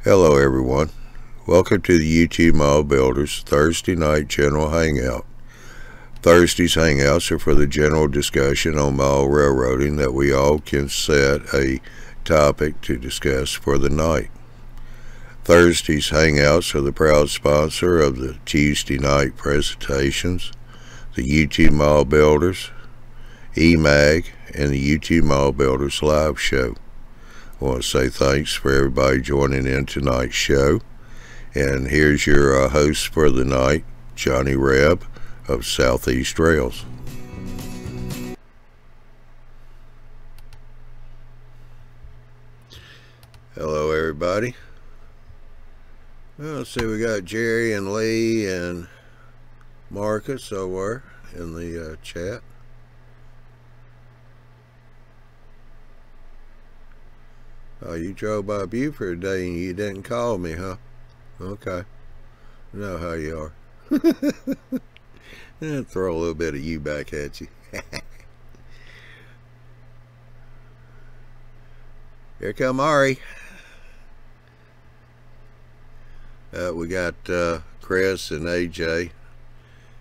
Hello everyone, welcome to the YouTube Mile Builders Thursday night general hangout. Thursday's hangouts are for the general discussion on mile railroading that we all can set a topic to discuss for the night. Thursday's hangouts are the proud sponsor of the Tuesday night presentations, the YouTube Mile Builders, EMAG, and the YouTube Mile Builders live show. I want to say thanks for everybody joining in tonight's show. And here's your host for the night, Johnny Reb of Southeast Rails. Hello everybody. Well, let's see, we got Jerry and Lee and Marcus over in the chat. Oh, you drove by Buford today and you didn't call me, huh? Okay. I know how you are. I'll throw a little bit of you back at you. Here come Ari. We got Chris and AJ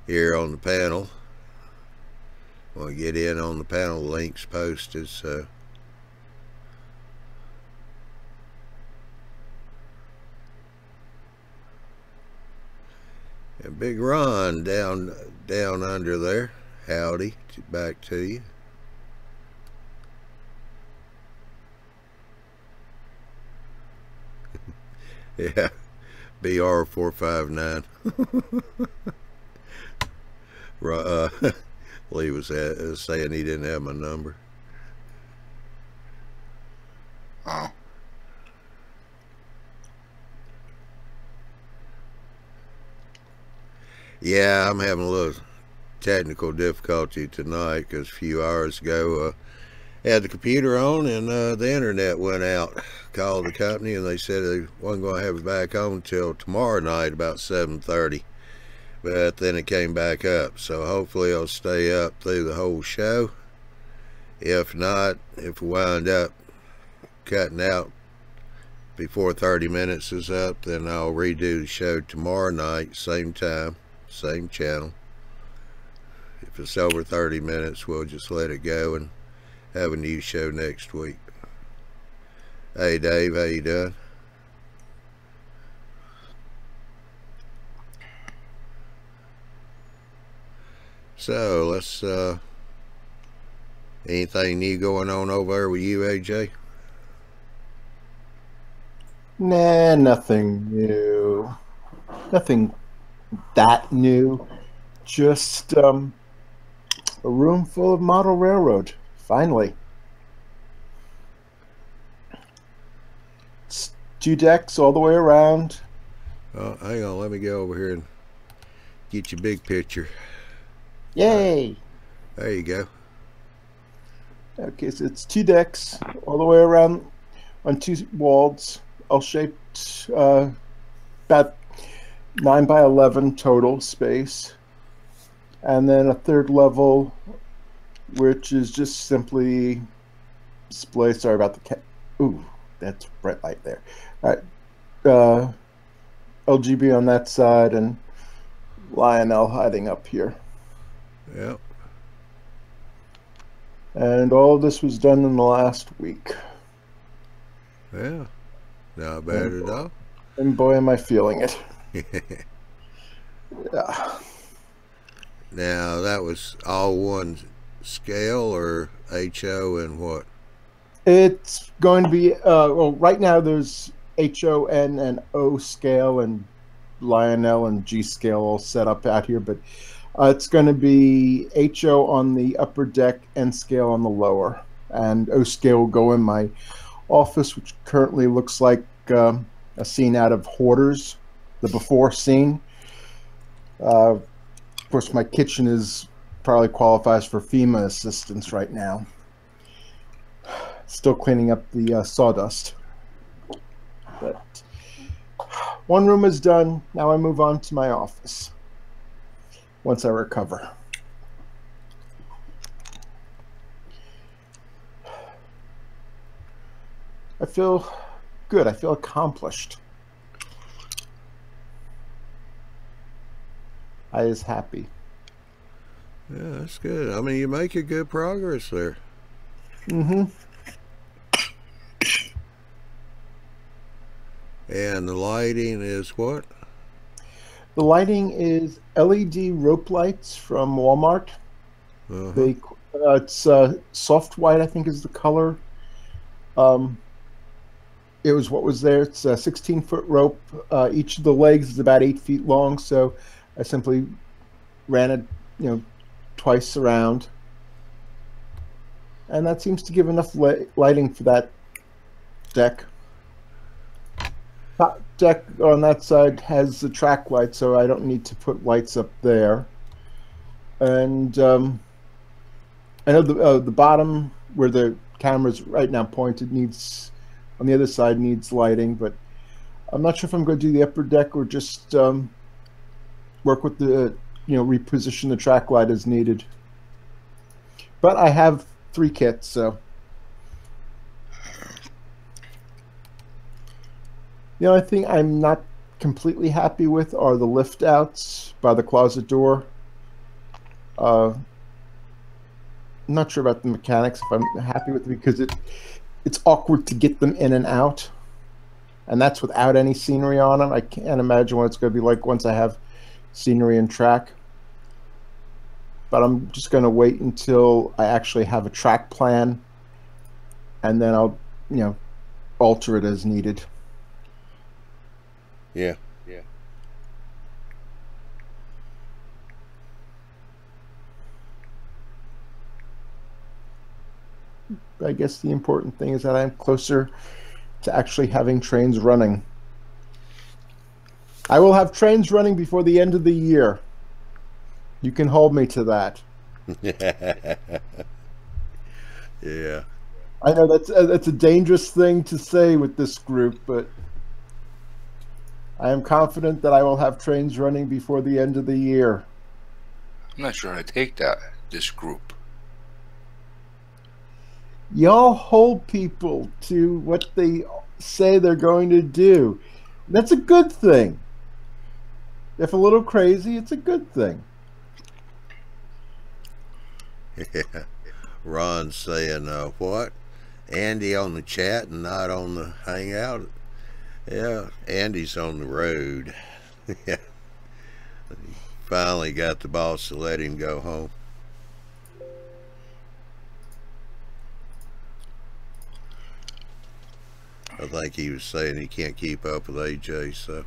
here on the panel. Want to get in on the panel, links posted, so and Big Ron down under there. Howdy, back to you. Yeah, BR459. Lee was saying he didn't have my number. Oh. Yeah, I'm having a little technical difficulty tonight because a few hours ago I had the computer on and the internet went out. Called the company and they said they wasn't going to have it back on until tomorrow night about 7:30. But then it came back up, so hopefully it'll stay up through the whole show. If not, if we wind up cutting out before 30 minutes is up, then I'll redo the show tomorrow night, same time, same channel. If it's over 30 minutes, we'll just let it go and have a new show next week. Hey Dave, how you doing? So let's anything new going on over there with you, AJ? Nah, nothing new. Nothing that new. Just a room full of model railroad. Finally. It's 2 decks all the way around. Oh, hang on, let me go over here and get your big picture. Yay! There you go. Okay, so it's 2 decks all the way around on 2 walls, all shaped about 9 by 11 total space. And then a 3rd level, which is just simply display. Sorry about the cat. Ooh, that's bright light there. All right, LGB on that side and Lionel hiding up here. Yep. And all this was done in the last week. Yeah, not bad at all. And boy, am I feeling it. Yeah. Now, that was all one scale or HO and what? It's going to be, well, right now there's HON and O scale and Lionel and G scale all set up out here, but it's going to be HO on the upper deck, N scale on the lower, and O scale will go in my office, which currently looks like a scene out of Hoarders, the before scene. Of course, my kitchen is probably qualifies for FEMA assistance right now. Still cleaning up the sawdust. But one room is done. Now I move on to my office once I recover. I feel good. I feel accomplished. I is happy. Yeah, that's good. I mean, you make a good progress there. Mm-hmm. And the lighting is what? The lighting is LED rope lights from Walmart. Uh-huh. They it's soft white, I think, is the color. Um, it was what was there. It's a 16-foot rope. Each of the legs is about 8 feet long, so I simply ran it, twice around, and that seems to give enough lighting for that deck. Top deck on that side has the track light, so I don't need to put lights up there. And I know the bottom where the camera's right now pointed needs, on the other side, needs lighting, but I'm not sure if I'm going to do the upper deck or just work with the, reposition the track light as needed. But I have 3 kits, so. The only thing I'm not completely happy with are the lift outs by the closet door. I'm not sure about the mechanics if I'm happy with it, because it's awkward to get them in and out, and that's without any scenery on them. I can't imagine what it's going to be like once I have scenery and track. But I'm just going to wait until I actually have a track plan, and then I'll, alter it as needed. Yeah. I guess the important thing is that I'm closer to actually having trains running. I will have trains running before the end of the year. You can hold me to that. Yeah. I know that's a dangerous thing to say with this group, but I am confident that I will have trains running before the end of the year. I'm not sure how to take that, this group. Y'all hold people to what they say they're going to do. That's a good thing. If a little crazy, it's a good thing. Yeah. Ron's saying, what? Andy on the chat and not on the hangout? Yeah, Andy's on the road. Yeah. He finally got the boss to let him go home. I think he was saying he can't keep up with AJ, so.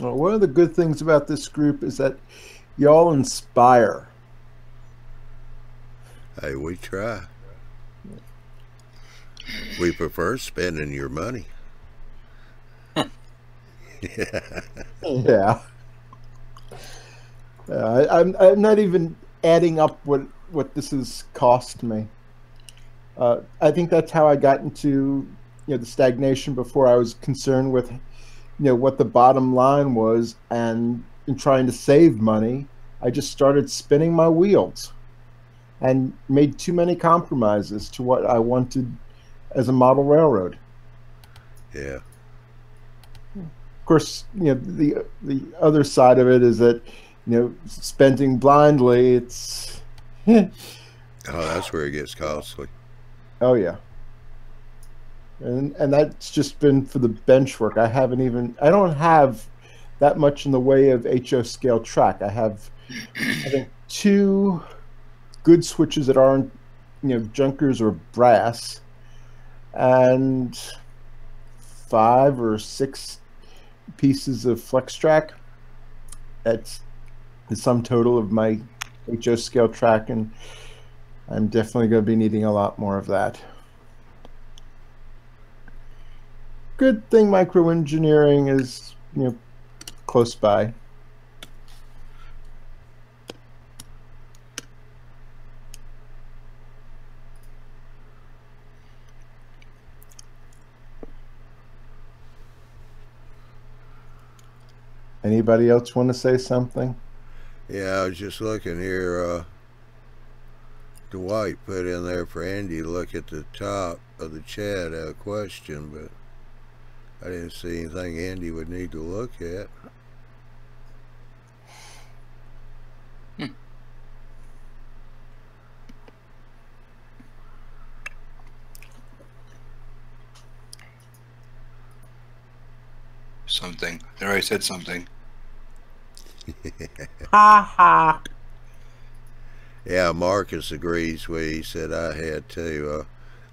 Well, one of the good things about this group is that y'all inspire. Hey, we try. We prefer spending your money. Yeah. Yeah. I'm not even adding up what this has cost me. I think that's how I got into the stagnation before. I was concerned with what the bottom line was, and in trying to save money, I just started spinning my wheels and made too many compromises to what I wanted as a model railroad. Yeah. Of course, the other side of it is that spending blindly, it's Oh, that's where it gets costly. oh yeah. And that's just been for the bench work. I don't have that much in the way of HO scale track. I have, I think, 2 good switches that aren't, junkers or brass, and 5 or 6 pieces of flex track. That's the sum total of my HO scale track, and I'm definitely going to be needing a lot more of that. Good thing microengineering is, close by. Anybody else want to say something? Yeah, I was just looking here. Dwight put in there for Andy to look at the top of the chat question, but I didn't see anything Andy would need to look at. Something. There, I said something. Ha ha. Yeah, Marcus agrees with you. He said I had too.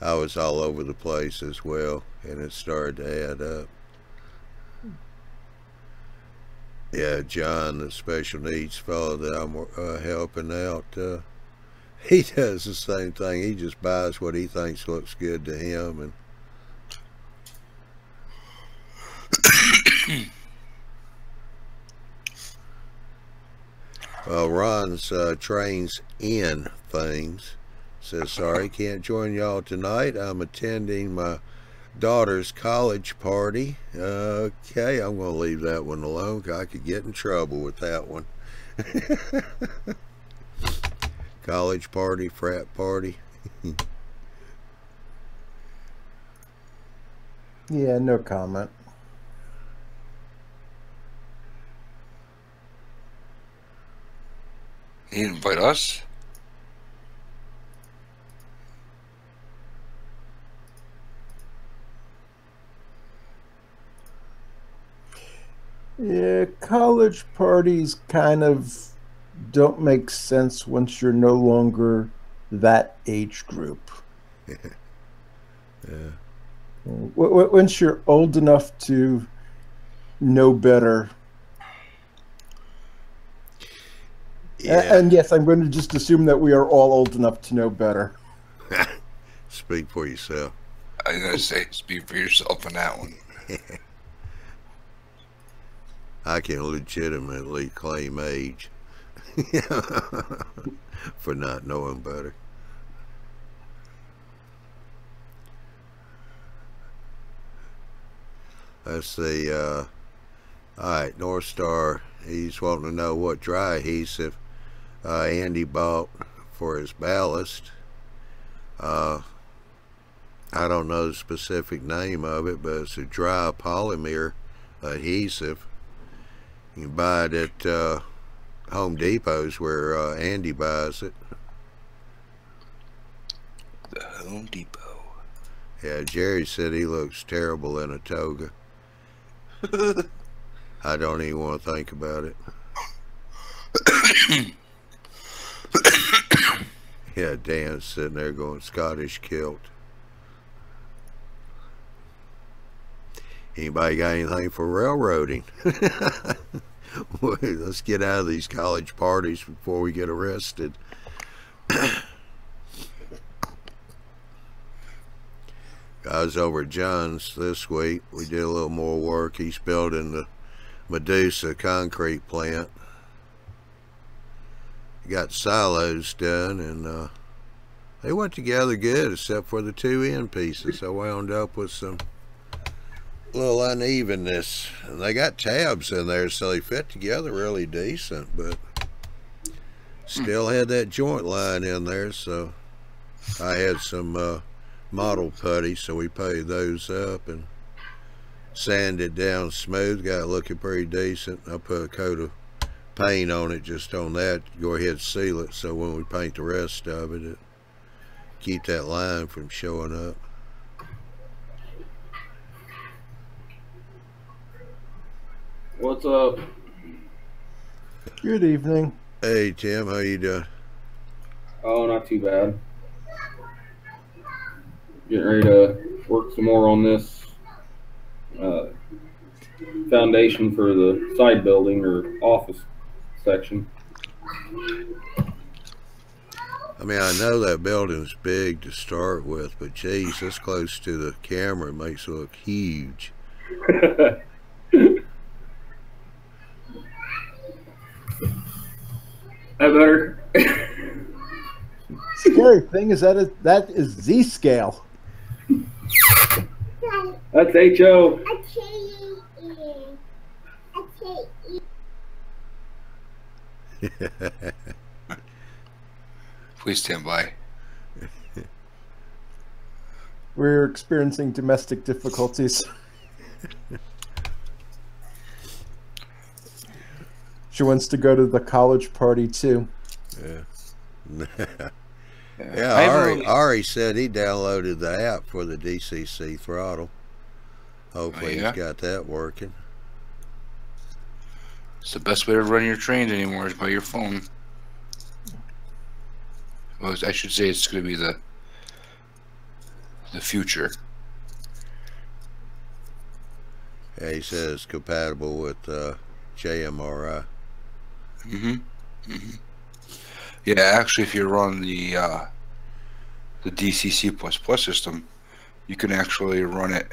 I was all over the place as well, and it started to add up. Yeah, John, the special needs fellow that I'm helping out, he does the same thing. He just buys what he thinks looks good to him, and well, Ron's trains in things. Says, sorry, can't join y'all tonight. I'm attending my daughter's college party. Okay, I'm going to leave that one alone, 'cause I could get in trouble with that one. College party, frat party. Yeah, no comment. He didn't invite us? Yeah, college parties kind of don't make sense once you're no longer that age group. Yeah. Once you're old enough to know better. Yeah. And yes, I'm going to just assume that we are all old enough to know better. Speak for yourself. I was going to say, speak for yourself on that one. I can legitimately claim age for not knowing better. Let's see. All right, North Star. He's wanting to know what dry adhesive Andy bought for his ballast. I don't know the specific name of it, but it's a dry polymer adhesive. You can buy it at Home Depot's where Andy buys it. The Home Depot. Yeah, Jerry said he looks terrible in a toga. I don't even want to think about it. Yeah, Dan's sitting there going Scottish kilt. Anybody got anything for railroading? Let's get out of these college parties before we get arrested. I was over at John's this week. We did a little more work. He's building the Medusa concrete plant. Got silos done, and they went together good except for the two end pieces. I wound up with some little unevenness, and they got tabs in there, so they fit together really decent, but still had that joint line in there. So I had some model putty, so we paid those up and sanded down smooth. Got it looking pretty decent. I put a coat of paint on it, just on that. Go ahead and seal it, so when we paint the rest of it, keep that line from showing up. What's up? Good evening. Hey Tim, how you doing? Oh, not too bad. Getting ready to work some more on this foundation for the side building or office section. I mean, I know that building's big to start with, but geez, this close to the camera makes it look huge. That better? Scary thing is that is Z scale. That's HO. Please stand by. We're experiencing domestic difficulties. She wants to go to the college party too. Yeah. I Yeah, haven't Ari, really- Ari said he downloaded the app for the DCC throttle. Hopefully yeah? he's got that working. It's the best way to run your trains anymore is by your phone. Well, I should say it's going to be the future. Yeah, he says it's compatible with JMRI. Yeah, actually, if you run the DCC++ system, you can actually run it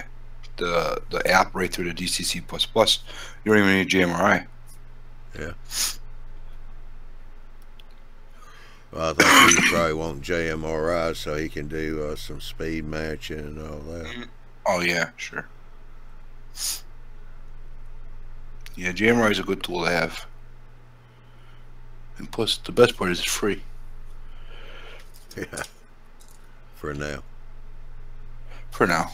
the app right through the DCC++. You don't even need JMRI. Yeah. Well, I think he's probably wanting JMRI so he can do some speed matching and all that. Oh yeah, sure. Yeah, JMRI is a good tool to have. And plus, the best part is it's free. Yeah. For now. For now.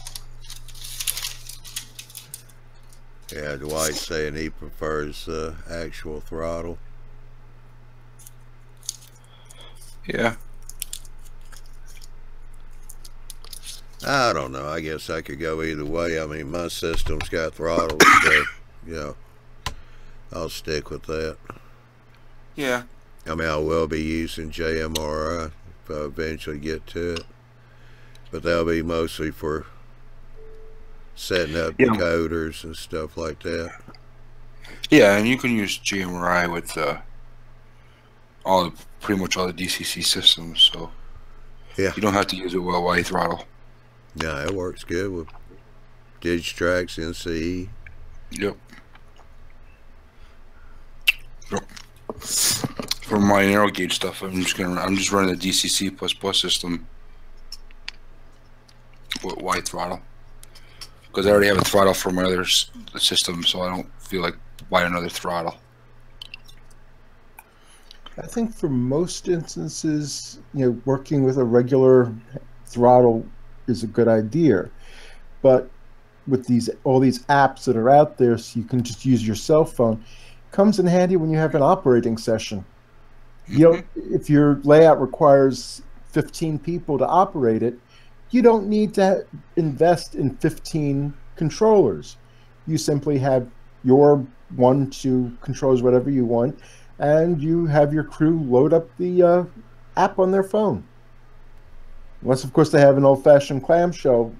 Yeah, Dwight's saying he prefers actual throttle. Yeah. I don't know. I guess I could go either way. I mean, my system's got throttle, so, you know, I'll stick with that. Yeah. I mean, I will be using JMRI if I eventually get to it. But that'll be mostly for setting up decoders and stuff like that. Yeah, and you can use JMRI with pretty much all the DCC systems, so Yeah. you don't have to use it with Y throttle. Yeah, it works good with Digitrax, NCE. Yep. For my narrow gauge stuff, I'm just running the DCC++ system with Y throttle because I already have a throttle for my other system, so I don't feel like buying another throttle. I think for most instances, working with a regular throttle is a good idea. But with all these apps that are out there, so you can just use your cell phone, comes in handy when you have an operating session. If your layout requires 15 people to operate it, you don't need to invest in 15 controllers. You simply have your 1-2 controllers, whatever you want, and you have your crew load up the app on their phone. Unless, of course, they have an old-fashioned clamshell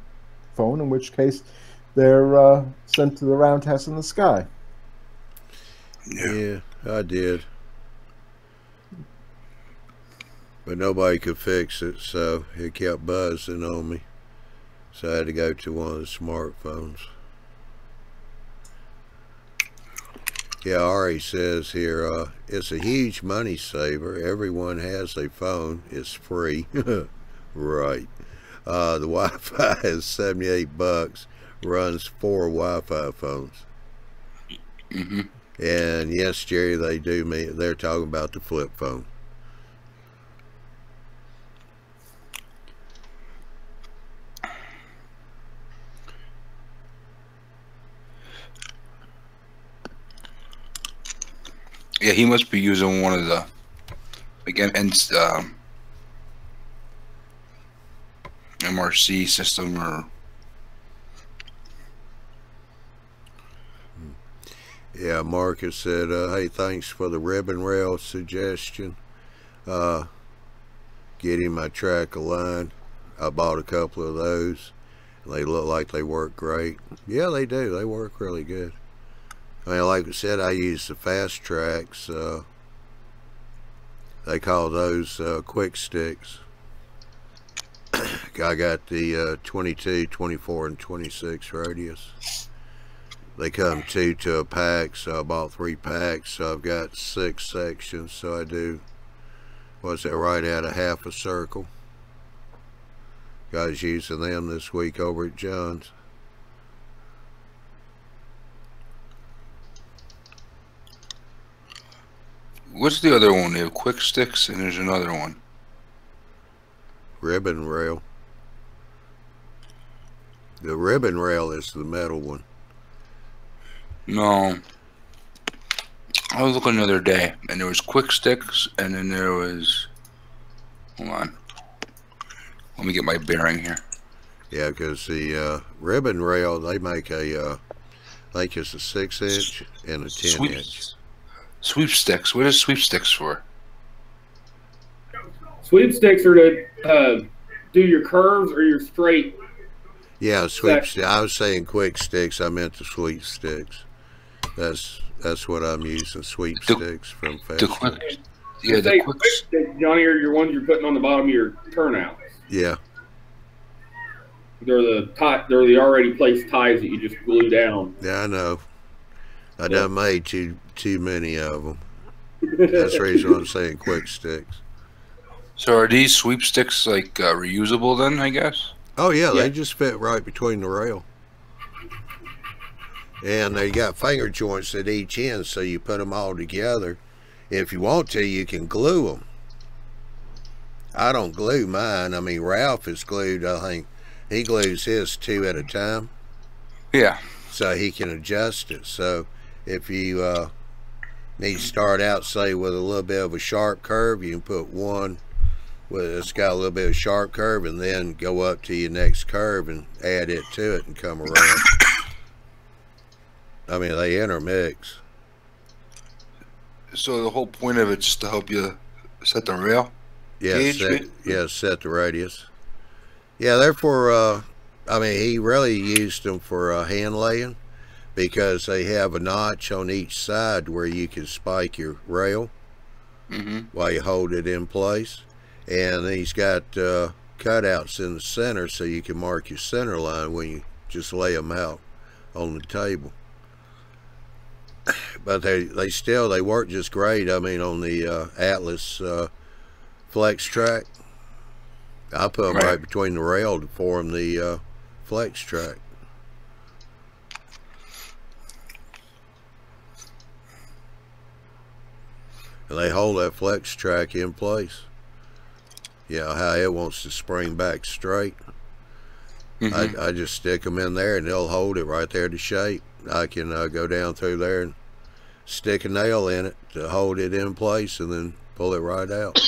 phone, in which case they're sent to the roundhouse in the sky. Yeah, I did. But nobody could fix it, so it kept buzzing on me. So I had to go to one of the smartphones. Yeah, Ari says here, it's a huge money saver. Everyone has a phone. It's free. Right. The Wi-Fi is $78. Runs 4 Wi-Fi phones. And yes, Jerry, they're talking about the flip phone. Yeah, he must be using one of the MRC system or. Yeah, Marcus said, hey, thanks for the ribbon rail suggestion. Getting my track aligned. I bought a couple of those. They look like they work great. Yeah, they do. They work really good. I mean, like I said, I use the fast tracks. They call those quick sticks. I got the 22, 24, and 26 radius. They come 2 to a pack, so I bought 3 packs. So I've got 6 sections. So I do, what's that, right at a half a circle. Guys using them this week over at John's. What's the other one? They have quick sticks, and there's another one. Ribbon rail. The ribbon rail is the metal one. No. I was looking the other day, and there was quick sticks, and then there was... Hold on. Let me get my bearing here. Yeah, because the ribbon rail, they make a, I think it's a 6-inch and a 10-inch. Sweepsticks. What is sweepsticks for? Sweepsticks are to do your curves or your straight. Yeah, sweepsticks. I was saying quick sticks. I meant the sweepsticks. That's what I'm using. Sweepsticks from The Fast. quick. Yeah, the quick. Sticks, Johnny, are your ones you're putting on the bottom of your turnouts. Yeah. They're the already placed ties that you just glue down. Yeah, I know. I done made too many of them. That's the reason I'm saying quick sticks. So are these sweepsticks like reusable then? I guess. Oh yeah, they just fit right between the rail. And they got finger joints at each end, so you put them all together. If you want to, you can glue them. I don't glue mine. I mean, Ralph is glued. I think he glues his 2 at a time. Yeah. So he can adjust it. So if you need to start out, say, with a little bit of a sharp curve, you can put one it's got a little bit of sharp curve, and then go up to your next curve and add it to it and come around. I mean, they intermix. So the whole point of it's to help you set the rail? Yeah, set the radius. Yeah, therefore, I mean, he really used them for hand laying, because they have a notch on each side where you can spike your rail while you hold it in place. And he's got cutouts in the center, so you can mark your center line when you just lay them out on the table. But they work just great. I mean, on the Atlas Flex Track, I put them right between the rail to form the Flex Track. And they hold that Flex Track in place. Yeah, how it wants to spring back straight. I just stick them in there and they'll hold it right there to shape. I can go down through there and stick a nail in it to hold it in place and then pull it right out.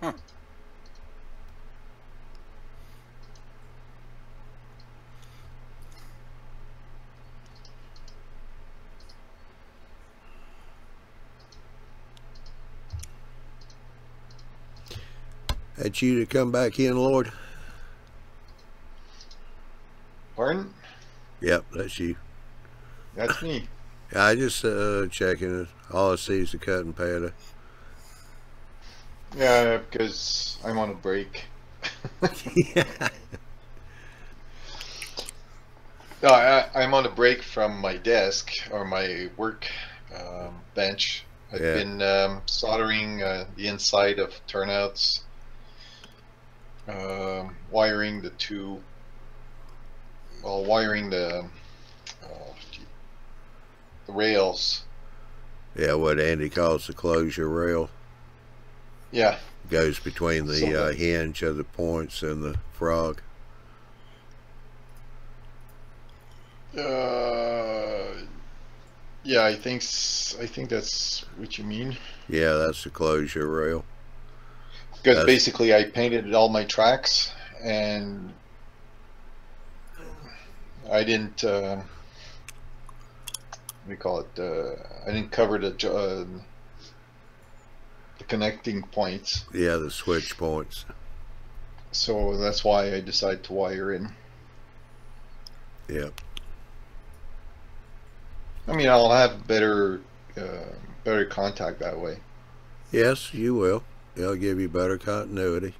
Huh. That's you to come back in, Lord? Pardon? Yep, that's you. That's me. I just checking it. All I see is the cutting pad. Yeah, because I'm on a break. No, I'm on a break from my desk or my work bench. I've been soldering the inside of turnouts, wiring the rails. Yeah, what Andy calls the closure rail. Yeah. Goes between the hinge of the points and the frog. Yeah, I think that's what you mean. Yeah, that's the closure rail. Because basically I painted all my tracks and I didn't we call it I didn't cover the connecting points. Yeah, the switch points. So that's why I decided to wire in. Yep. I mean, I'll have better contact that way. Yes, you will. It'll give you better continuity.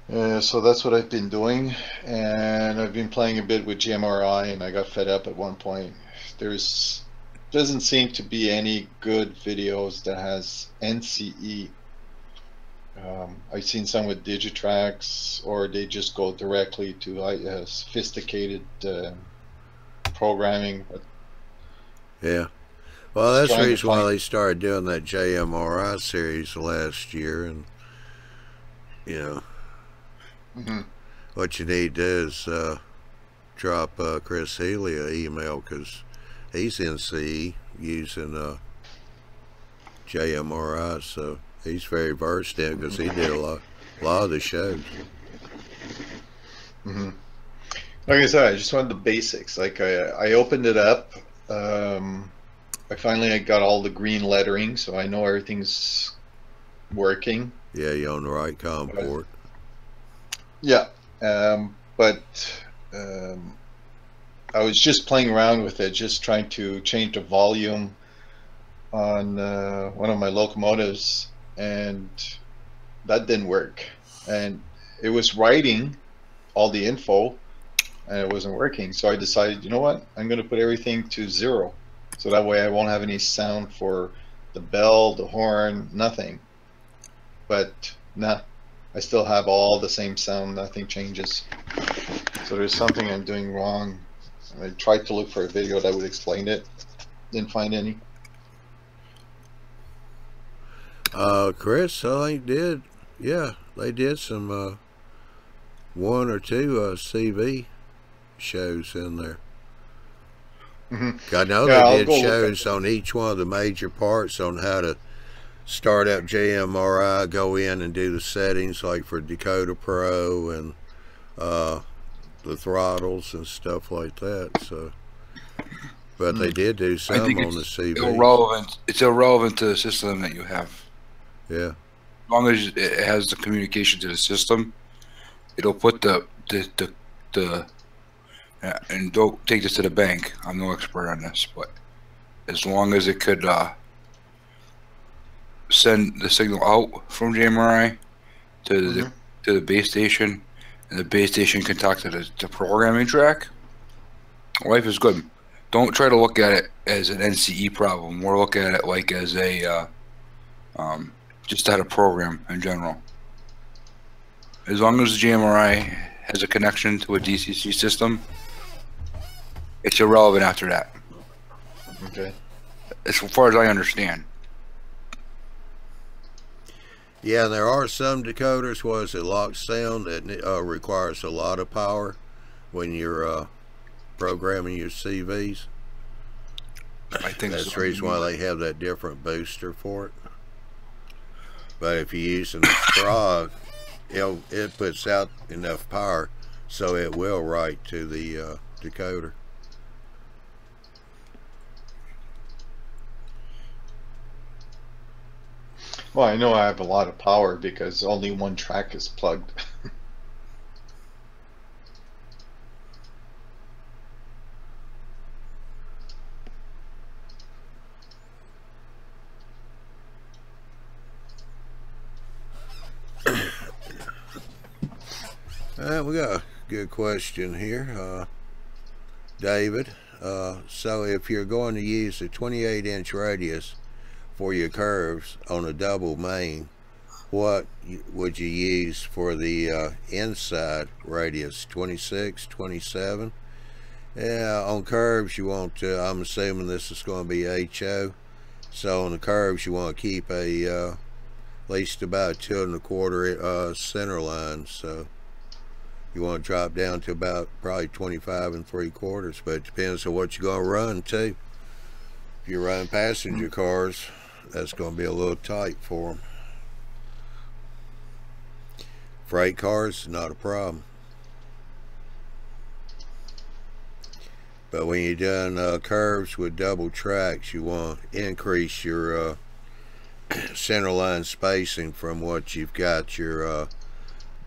So that's what I've been doing, and I've been playing a bit with GMRI, and I got fed up at one point. Doesn't seem to be any good videos that has NCE. I've seen some with Digitrax, or they just go directly to sophisticated programming. But yeah. Well, that's the trying to reason why find- they started doing that JMRI series last year, and you know, Mhm. what you need to do is drop Chris Healy an email, because he's in CE using JMRI, so he's very versed in, because he did a lot of the shows. Mhm. Like I said, I just wanted the basics. Like I opened it up. I finally got all the green lettering, so I know everything's working. Yeah, you're on the right COM port. Yeah, but I was just playing around with it, just trying to change the volume on one of my locomotives, and that didn't work. And it was writing all the info, and it wasn't working. So I decided, you know what? I'm going to put everything to 0. So that way I won't have any sound for the bell, the horn, nothing. But nah, I still have all the same sound, nothing changes. So there's something I'm doing wrong. I tried to look for a video that would explain it. Didn't find any. Chris, I think they did some 1 or 2 CV shows in there. Mm-hmm. I know Yeah, they I'll did go look shows on each one of the major parts on how to start up JMRI, go in and do the settings like for Dakota Pro and the throttles and stuff like that. So, but they did do some on the CV. Irrelevant. It's irrelevant to the system that you have. Yeah. As long as it has the communication to the system, it'll put the and don't take this to the bank. I'm no expert on this, but as long as it could send the signal out from JMRI to the base station, and the base station can talk to the programming track, life is good. Don't try to look at it as an NCE problem. More look at it like as a just how to program in general. As long as the JMRI has a connection to a DCC system, it's irrelevant after that. Okay. As far as I understand. Yeah, there are some decoders, was it lock sound, that requires a lot of power when you're programming your CVs. I think that's so. the reason why they have that different booster for it. But if you're using the Sprague, it puts out enough power so it will write to the decoder. Well, I know I have a lot of power because only one track is plugged. We got a good question here, David. So if you're going to use a 28-inch radius for your curves on a double main, what would you use for the inside radius? 26, 27? Yeah, on curves you want to, I'm assuming this is going to be HO, so on the curves you want to keep a at least about 2 1/4 center line, so you want to drop down to about probably 25 3/4, but it depends on what you're going to run too. If you're running passenger cars, that's going to be a little tight for them. Freight cars, not a problem. But when you're doing curves with double tracks, you want to increase your center line spacing from what you've got your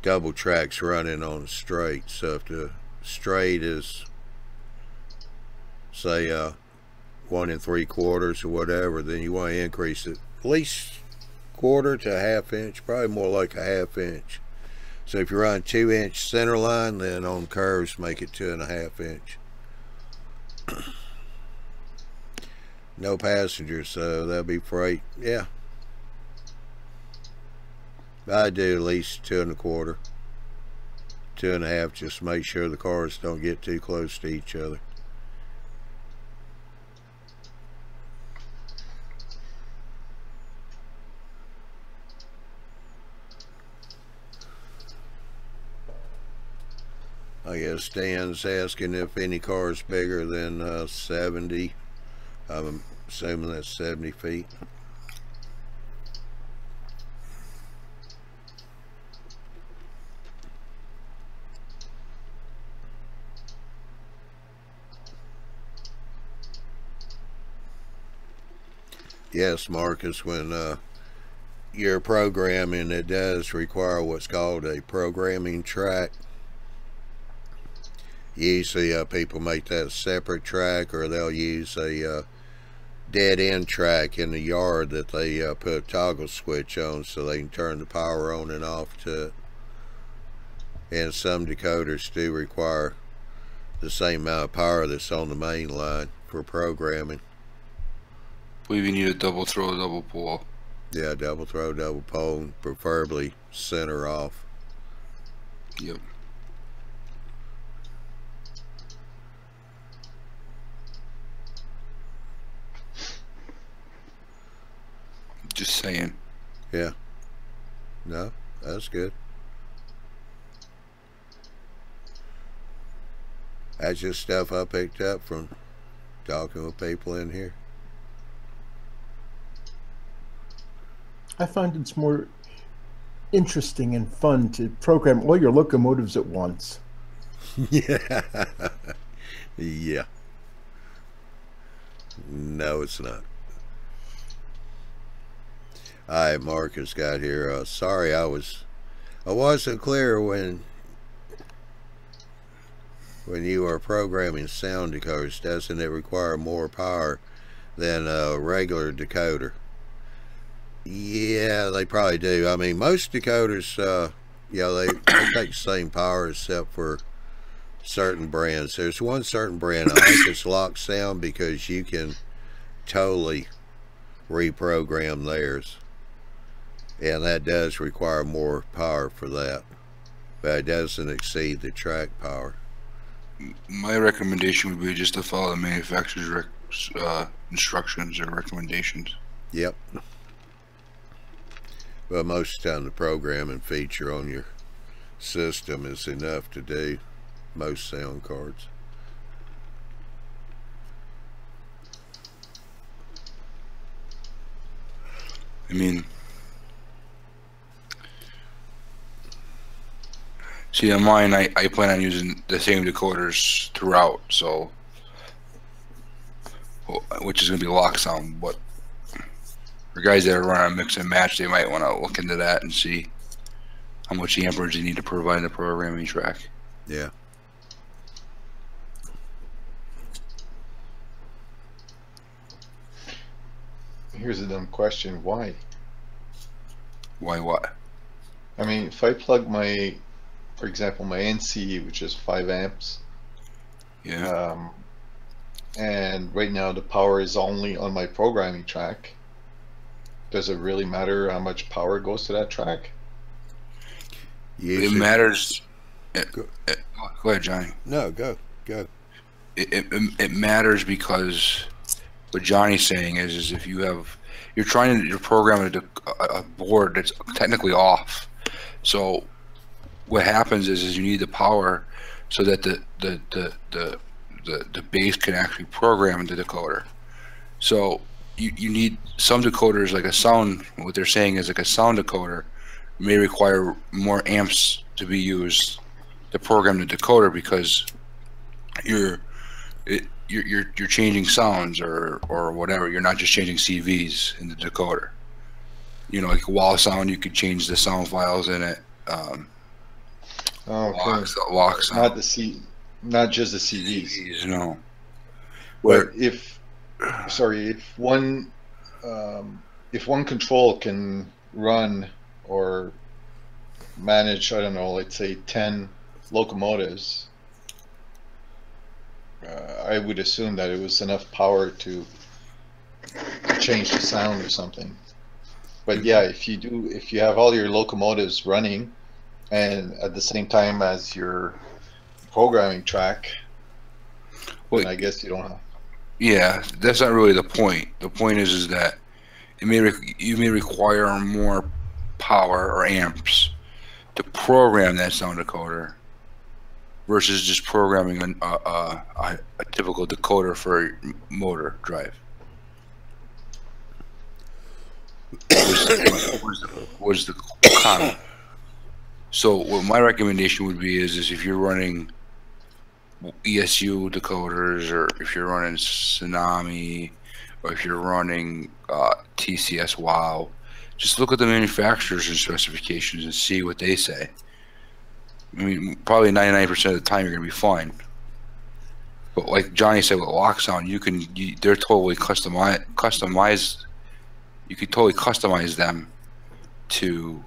double tracks running on a straight. So if the straight is, say, 1 3/4 or whatever, then you want to increase it at least 1/4 to 1/2 inch, probably more like a 1/2 inch. So if you run 2-inch center line, then on curves make it 2 1/2 inch. No passengers, so that'll be freight. Yeah, I do at least 2 1/4, 2 1/2, just to make sure the cars don't get too close to each other. I guess Dan's asking if any car is bigger than 70. I'm assuming that's 70 feet. Yes, Marcus, when you're programming, it does require what's called a programming track. Usually people make that a separate track, or they'll use a dead end track in the yard that they put a toggle switch on so they can turn the power on and off to it. And some decoders do require the same amount of power that's on the main line for programming. I believe you need a double throw, double pull. Yeah, double throw, double pull, preferably center off. Yep. Just saying. Yeah. No, that's good. That's just stuff I picked up from talking with people in here. I find it's more interesting and fun to program all your locomotives at once. Yeah. Yeah. No, it's not. Hi, Marcus got here. Sorry, I wasn't clear when you are programming sound decoders. Doesn't it require more power than a regular decoder? Yeah, they probably do. I mean, most decoders, yeah, they take the same power except for certain brands. There's one certain brand, I think it's Lock Sound, because you can totally reprogram theirs. And that does require more power for that. But it doesn't exceed the track power. My recommendation would be just to follow the manufacturer's instructions or recommendations. Yep. But most of the time the programming feature on your system is enough to do most sound cards. I mean, see, on mine, I plan on using the same decoders throughout, so, which is going to be lock sound, but for guys that are running a mix and match, they might want to look into that and see how much amperage you need to provide the programming track. Yeah. Here's a dumb question. Why? Why what? I mean, if I plug my, for example, my NC, which is 5 amps, Yeah. and right now the power is only on my programming track, does it really matter how much power goes to that track? It matters. Go ahead, Johnny. No, go. It matters because what Johnny's saying is if you're programming a board that's technically off. So what happens is you need the power so that the base can actually program the decoder. So you need some decoders, like a sound, what they're saying is like a sound decoder may require more amps to be used to program the decoder because you're changing sounds or whatever. You're not just changing CVs in the decoder. You know, like wall sound, you could change the sound files in it. Lock sound. Not just the CVs. No. But if one control can run or manage, I don't know, let's say 10 locomotives, I would assume that it was enough power to change the sound or something. But yeah, if you have all your locomotives running and at the same time as your programming track, then I guess you don't have. Yeah, that's not really the point. The point is that you may require more power or amps to program that sound decoder versus just programming a typical decoder for a motor drive. Was the comment. So what my recommendation would be is if you're running ESU decoders, or if you're running Tsunami, or if you're running TCS WOW, just look at the manufacturers and specifications and see what they say. I mean, probably 99% of the time you're going to be fine. But like Johnny said with LockSound, they're totally customized. You could totally customize them to,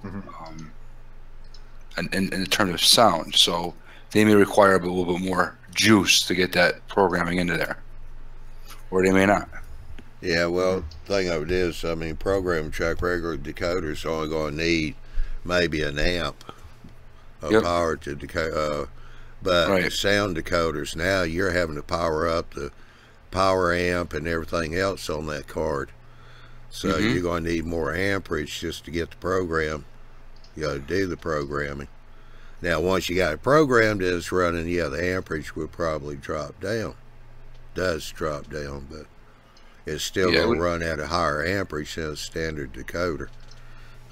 in terms of sound. So they may require a little bit more juice to get that programming into there, or they may not. Yeah, well, the thing of it is, I mean, program track regular decoders are only going to need maybe an amp of power to decode. But sound decoders, now you're having to power up the power amp and everything else on that card. So you're going to need more amperage just to get the program, to do the programming. Now, once you got it programmed and it's running, the amperage would probably drop down. Does drop down, but it's still going to run at a higher amperage than a standard decoder.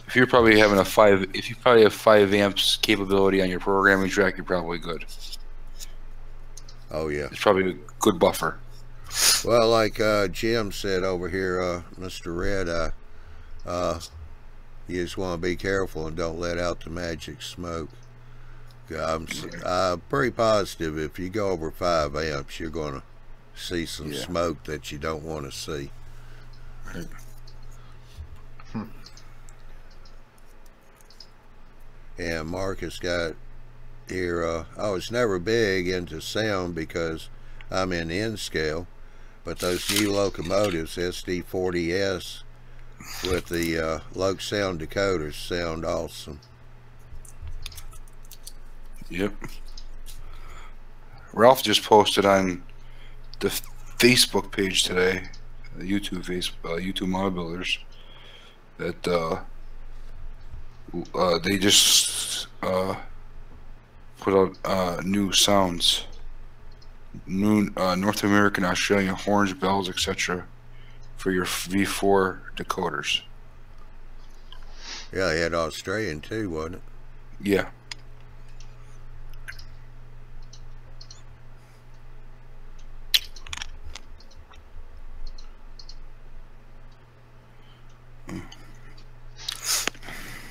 If you're probably having if you probably have 5 amps capability on your programming track, you're probably good. Oh yeah, it's probably a good buffer. Well, like Jim said over here, Mr. Red, you just want to be careful and don't let out the magic smoke. I'm pretty positive if you go over 5 amps, you're going to see some smoke that you don't want to see. Right. And Marcus got here, I was never big into sound because I'm in N-scale, but those new locomotives, SD40S, with the low sound decoders sound awesome. Yep. Ralph just posted on the Facebook page today, the YouTube Model Builders, that they just put out new sounds, new North American, Australian horns, bells, etc. for your V4 decoders. Yeah, they had Australian too, wasn't it? Yeah.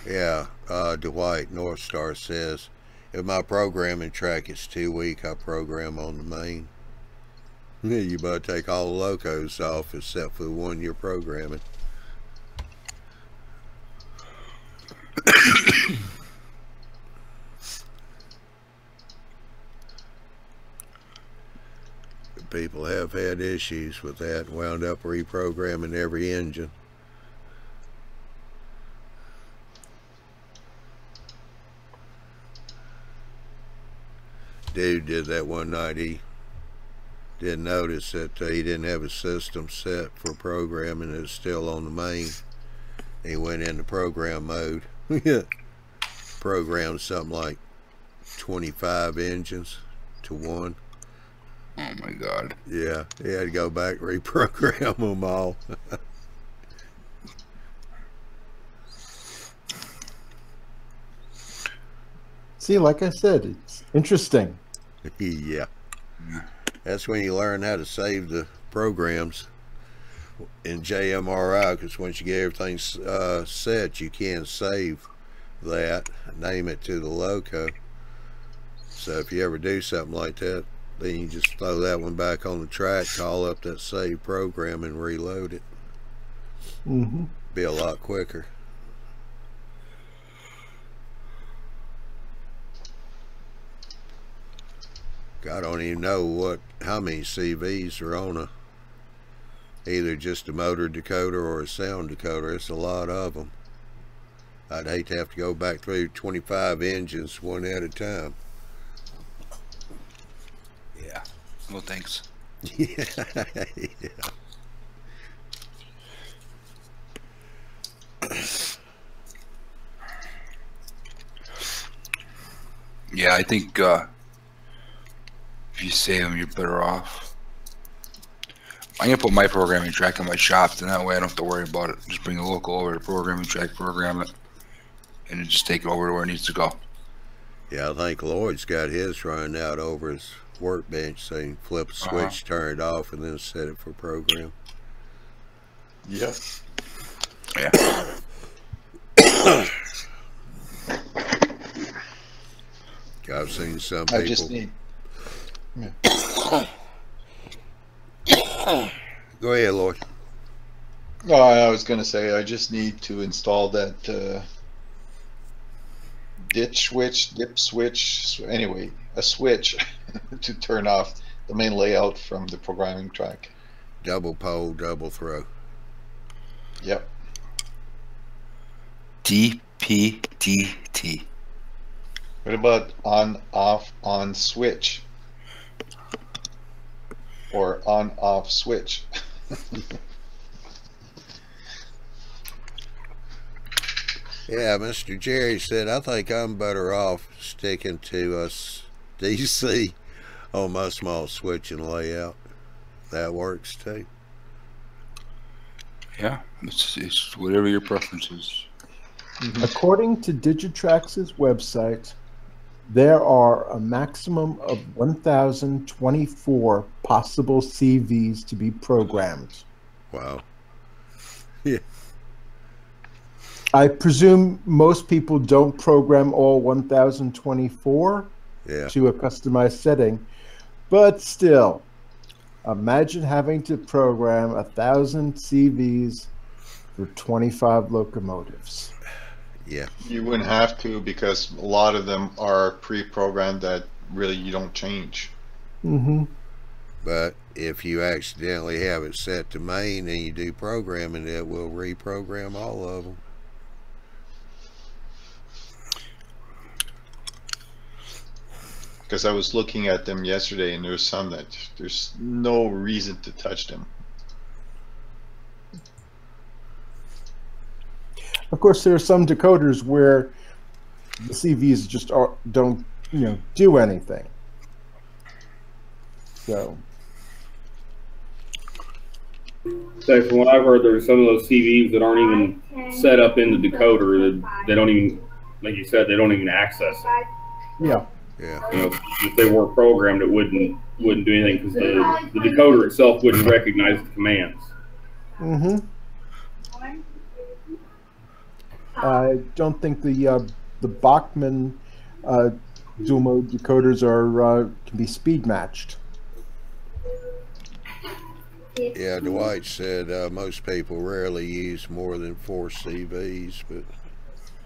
Yeah, Dwight Northstar says, if my programming track is too weak, I program on the main. You better take all the locos off except for the one you're programming. People have had issues with that, wound up reprogramming every engine. Dude did that one night. He didn't notice that he didn't have his system set for programming. It was still on the main. He went into program mode. Programmed something like 25 engines to one. Oh my God. Yeah, he had to go back and reprogram them all. See, like I said, it's interesting. Yeah. That's when you learn how to save the programs in JMRI, because once you get everything set, you can save that, name it to the loco. So if you ever do something like that, then you just throw that one back on the track, call up that saved program and reload it. Be a lot quicker. I don't even know how many CVs are on either just a motor decoder or a sound decoder. It's a lot of them. I'd hate to have to go back through 25 engines one at a time. Yeah. Well, thanks. Yeah. Yeah, I think If you save them, you're better off. I'm gonna put my programming track in my shop, then that way I don't have to worry about it. Just bring the local over to programming track, program it, and then just take it over to where it needs to go. Yeah, I think Lloyd's got his running out over his workbench, so you can flip a switch, turn it off, and then set it for program. Yep. Yeah. I've seen some I people. just need. Go ahead, Lloyd. No, I was going to say I just need to install that dip switch. Anyway, a switch to turn off the main layout from the programming track. Double pole, double throw. Yep. DPDT. What about on, off, on switch? Or on, off switch? Yeah, Mr. Jerry said, I think I'm better off sticking to us DC on my small switch and layout. That works too. Yeah, it's whatever your preference is. According to Digitrax's website, there are a maximum of 1,024 possible CVs to be programmed. Wow. Yeah. I presume most people don't program all 1,024 to a customized setting, but still, imagine having to program 1,000 CVs for 25 locomotives. Yeah. You wouldn't have to, because a lot of them are pre-programmed that really you don't change. Mm-hmm. But if you accidentally have it set to main and you do programming, it will reprogram all of them. Because I was looking at them yesterday, and there's some that there's no reason to touch them. Of course, there are some decoders where the CVs just don't, do anything. So from what I've heard, there's some of those CVs that aren't even set up in the decoder. That they don't even, like you said, they don't even access it. Yeah. Yeah. If they weren't programmed, it wouldn't do anything, because the decoder itself wouldn't recognize the commands. Mm-hmm. I don't think the Bachmann dual mode decoders are can be speed matched. Yeah, Dwight said most people rarely use more than 4 CVs, but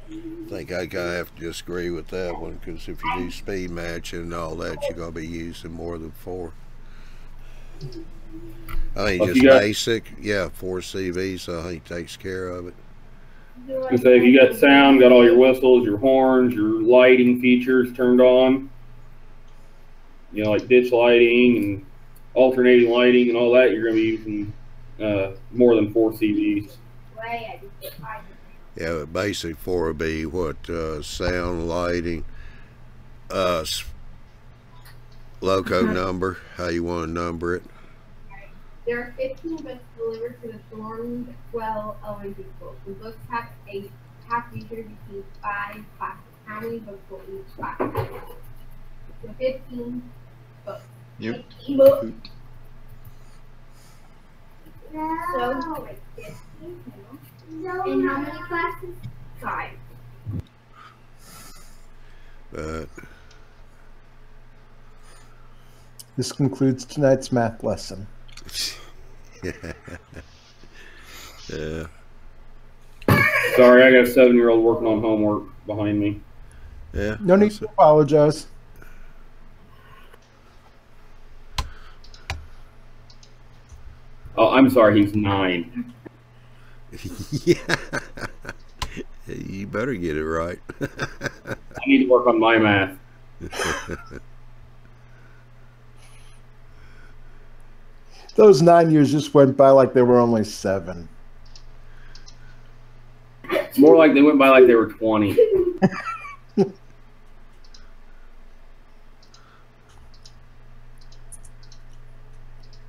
I think I kind of have to disagree with that one, because if you do speed matching and all that, you're going to be using more than 4. I think just basic, 4 CVs, I think takes care of it. I say, if you got sound, got all your whistles, your horns, your lighting features turned on, like ditch lighting and alternating lighting and all that, you're going to be using more than 4 CVs. Yeah, but basic 4 would be what? Sound, lighting, loco number, how you want to number it. There are 15 books delivered to the Thorned Well Elementary School. The books have featured between 5 classes. How many books will each class have? So 15 books. Yep. 15 books. So, like 15. And how many classes? 5. But This concludes tonight's math lesson. yeah. Sorry, I got a 7-year-old working on homework behind me. Yeah. No need to apologize. Oh, I'm sorry, he's 9. Yeah. You better get it right. I need to work on my math. Those 9 years just went by like they were only 7. It's more like they went by like they were 20.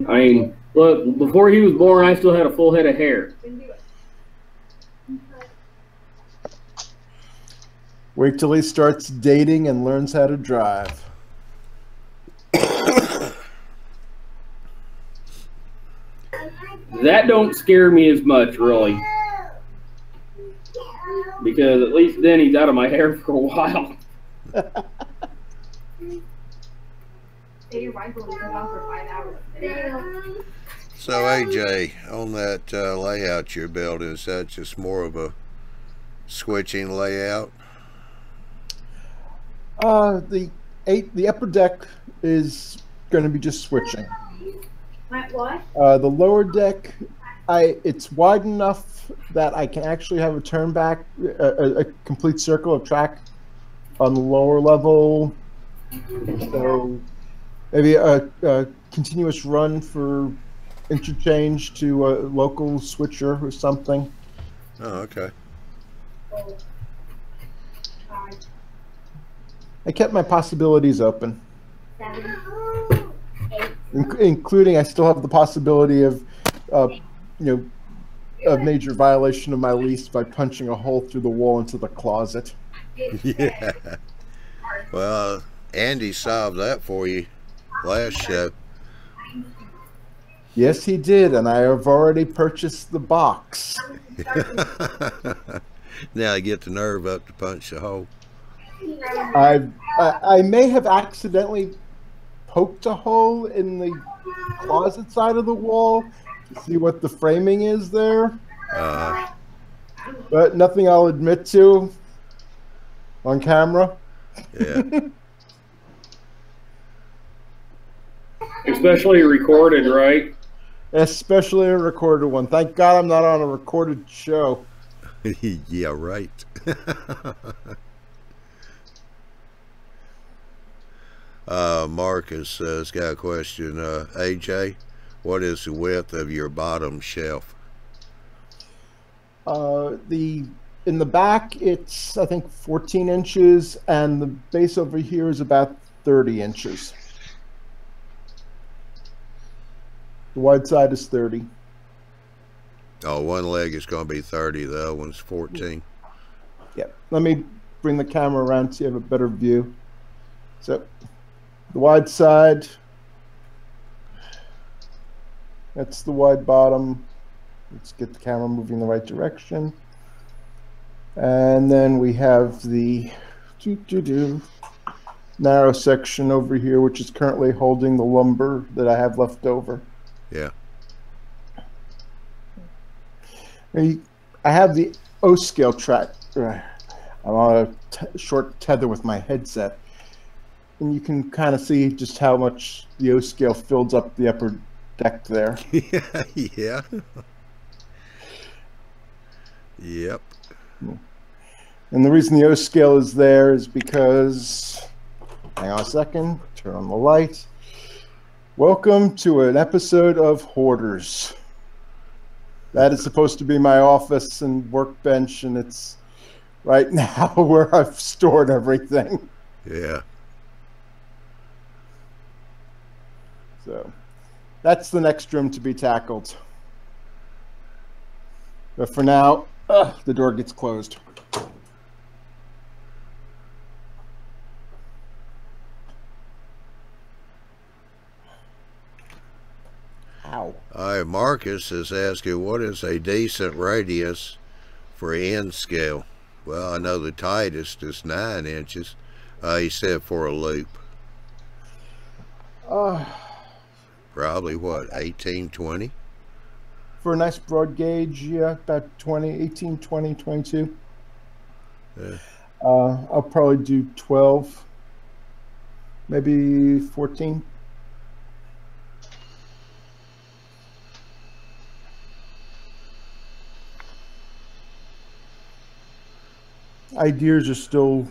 I mean, look, before he was born, I still had a full head of hair. Wait till he starts dating and learns how to drive. That don't scare me as much, really. Because at least then he's out of my hair for a while. So AJ, on that layout you're building, is that just more of a switching layout? The upper deck is going to be just switching. What? The lower deck, it's wide enough that I can actually have a turn back, a complete circle of track on the lower level. So maybe a continuous run for interchange to a local switcher or something. Oh, okay. I kept my possibilities open. 7, 8. Including, I still have the possibility of, a major violation of my lease by punching a hole through the wall into the closet. Yeah. Well, Andy solved that for you last show. Yes, he did, and I have already purchased the box. Now I get the nerve up to punch the hole. I may have accidentally poked a hole in the closet side of the wall to see what the framing is there. But nothing I'll admit to on camera. Yeah. Especially recorded, right? Especially a recorded one. Thank God I'm not on a recorded show. Yeah, right. Marcus has got a question. AJ, what is the width of your bottom shelf? In the back, it's, I think, 14 inches, and the base over here is about 30 inches. The wide side is 30. Oh, one leg is going to be 30, the other one's 14. Yeah. Let me bring the camera around so you have a better view. So, the wide side, that's the wide bottom. Let's get the camera moving in the right direction. And then we have the narrow section over here, which is currently holding the lumber that I have left over. Yeah. I have the O-scale track. I'm on a short tether with my headset. And you can kind of see just how much the O-scale fills up the upper deck there. Yeah. Yep. And the reason the O-scale is there is because, hang on a second, turn on the light. Welcome to an episode of Hoarders. That is supposed to be my office and workbench, and it's right now where I've stored everything. Yeah. So that's the next room to be tackled. But for now, the door gets closed. Ow. All right, Marcus is asking, what is a decent radius for end scale? Well, I know the tightest is 9 inches. He said for a loop. Probably what, 18, 20? For a nice broad gauge, yeah, about 18, 20, 22. Yeah. I'll probably do 12, maybe 14. Ideas are still,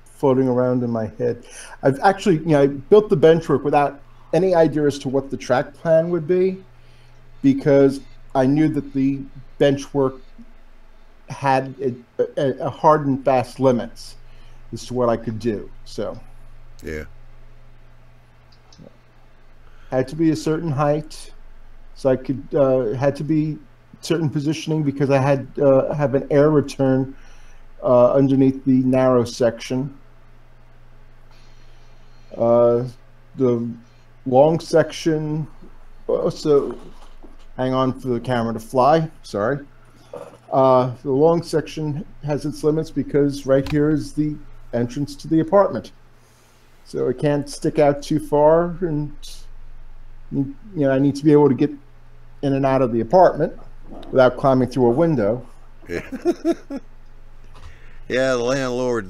floating around in my head. I've actually, I built the benchwork without any idea as to what the track plan would be, because I knew that the benchwork had a hard and fast limits as to what I could do. So, yeah. had to be a certain height, so I could had to be certain positioning because I had have an air return underneath the narrow section. The long section. So, hang on for the camera to fly. Sorry. The long section has its limits because right here is the entrance to the apartment. So it can't stick out too far, and you know I need to be able to get in and out of the apartment without climbing through a window. Yeah, yeah, the landlord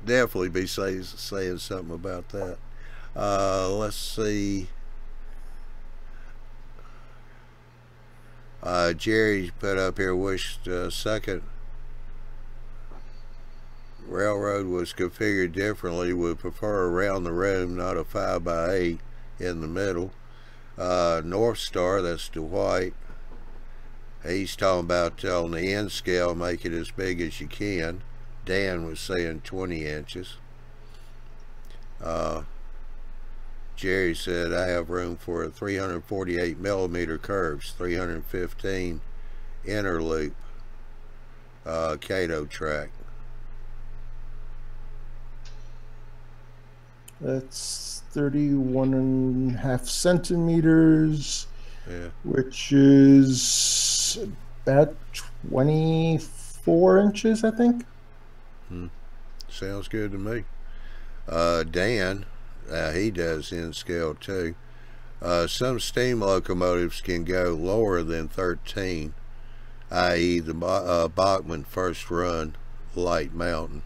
definitely be saying something about that. Let's see. Jerry put up here, wished second railroad was configured differently, would prefer around the room, not a 5x8 in the middle. North Star, that's Dwight, he's talking about on the end scale, make it as big as you can. Dan was saying 20 inches. Jerry said, I have room for 348 millimeter curves, 315 inner loop, Cato track. That's 31.5 centimeters, Yeah, which is about 24 inches, I think. Sounds good to me. Dan, he does in scale too. Some steam locomotives can go lower than 13, i.e. the Bachman first run light mountain.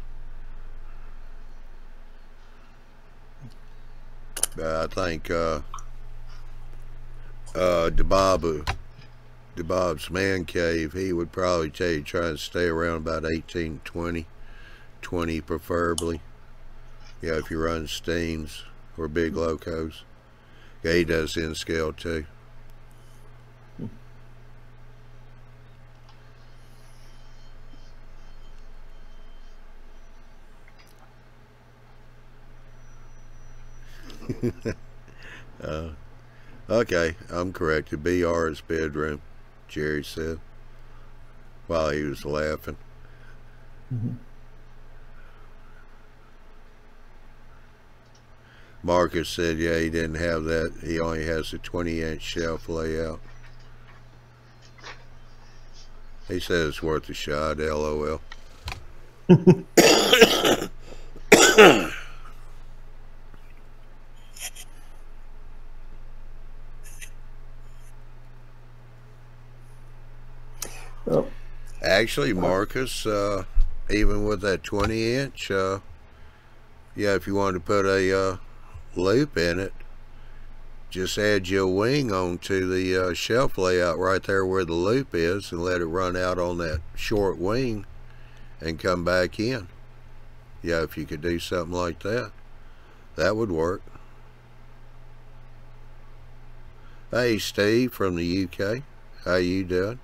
I think DeBob's man cave, he would probably tell you try and stay around about 18, 20 preferably. Yeah, if you run steams or big locos. Yeah, he does in scale too. Okay, I'm corrected. BR is bedroom, Jerry said while he was laughing. Marcus said, yeah, he didn't have that. He only has a 20-inch shelf layout. He said it's worth a shot, LOL. Oh. Actually, Marcus, even with that 20-inch, yeah, if you wanted to put a loop in it, just add your wing onto the shelf layout right there where the loop is and let it run out on that short wing and come back in. Yeah, if you could do something like that, that would work. Hey, Steve from the UK, how you doing?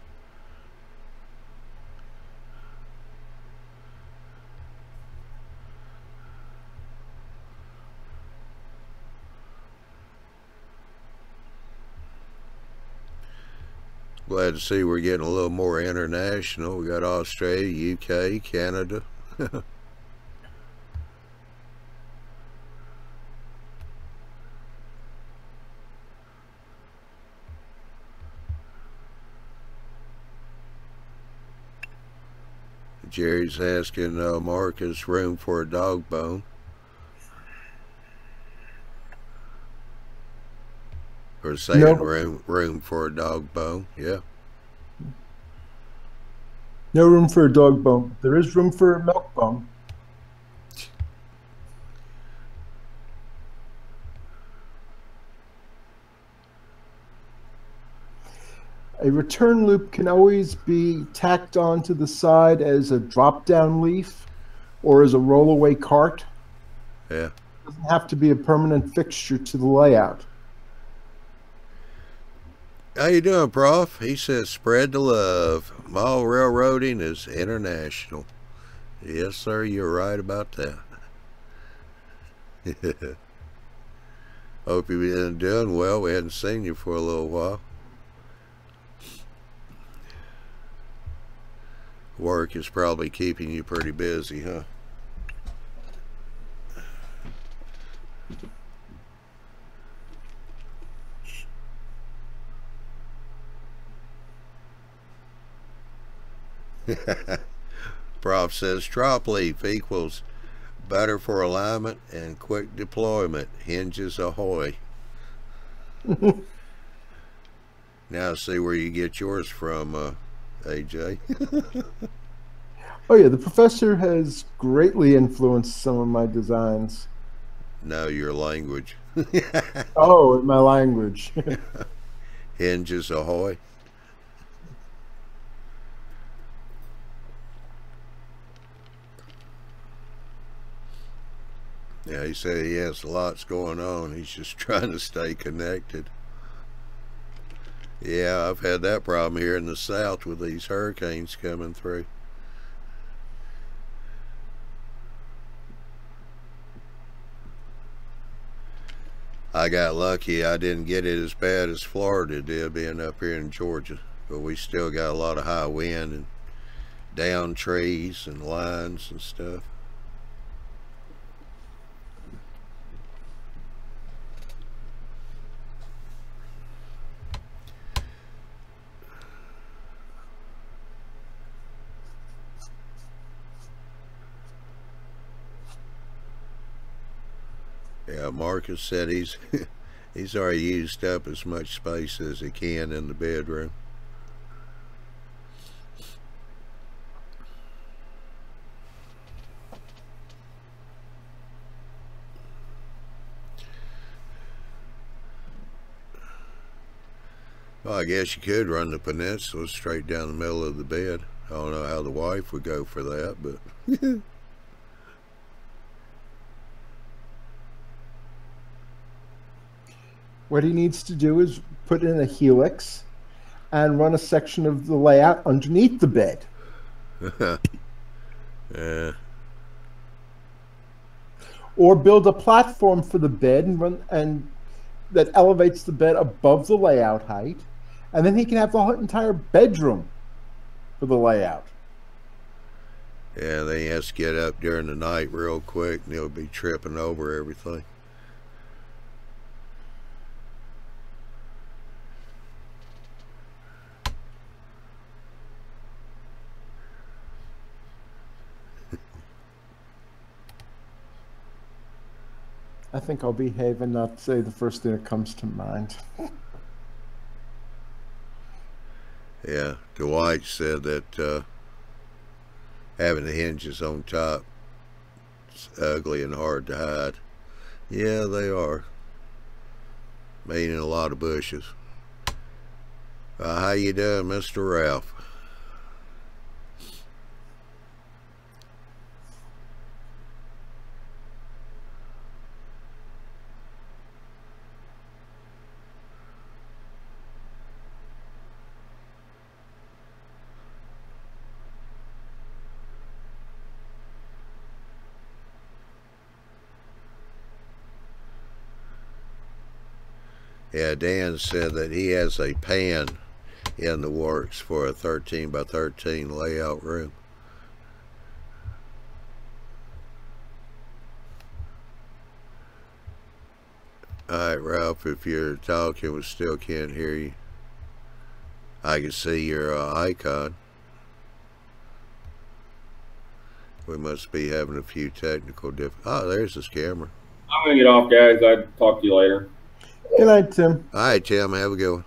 Glad to see we're getting a little more international. We got Australia, UK, Canada. Jerry's asking Marcus room for a dog bone. Or saying No. room for a dog bone, yeah. No room for a dog bone. There is room for a milk bone. A return loop can always be tacked onto the side as a drop-down leaf or as a rollaway cart. Yeah. It doesn't have to be a permanent fixture to the layout. How you doing, Prof? He says, spread the love. Mall railroading is international. Yes, sir, you're right about that. Hope you've been doing well. We hadn't seen you for a little while. Work is probably keeping you pretty busy, huh? Prof says drop leaf equals better for alignment and quick deployment. Hinges ahoy. Now see where you get yours from, AJ. Oh yeah, the professor has greatly influenced some of my designs. No, your language. Oh, in my language. Hinges ahoy. Yeah, he said he has lots going on. He's just trying to stay connected. Yeah, I've had that problem here in the south with these hurricanes coming through. I got lucky. I didn't get it as bad as Florida did being up here in Georgia. But we still got a lot of high wind and down trees and lines and stuff. Yeah, Marcus said he's he's already used up as much space as he can in the bedroom. Well, I guess you could run the peninsula straight down the middle of the bed. I don't know how the wife would go for that, but What he needs to do is put in a helix and run a section of the layout underneath the bed. yeah. Or build a platform for the bed and that elevates the bed above the layout height, and then he can have the entire bedroom for the layout. Yeah, then he has to get up during the night real quick and he'll be tripping over everything. I think I'll behave and not say the first thing that comes to mind. Yeah, Dwight said that having the hinges on top is ugly and hard to hide. Yeah, they are. Meaning a lot of bushes. How you doing, Mr. Ralph? Yeah, Dan said that he has a pan in the works for a 13 by 13 layout room. Alright, Ralph, if you're talking, we still can't hear you. I can see your icon. We must be having a few technical Oh, there's his camera. I'm going to get off, guys. I'll talk to you later. Good night, Tim. All right, Tim, have a good one.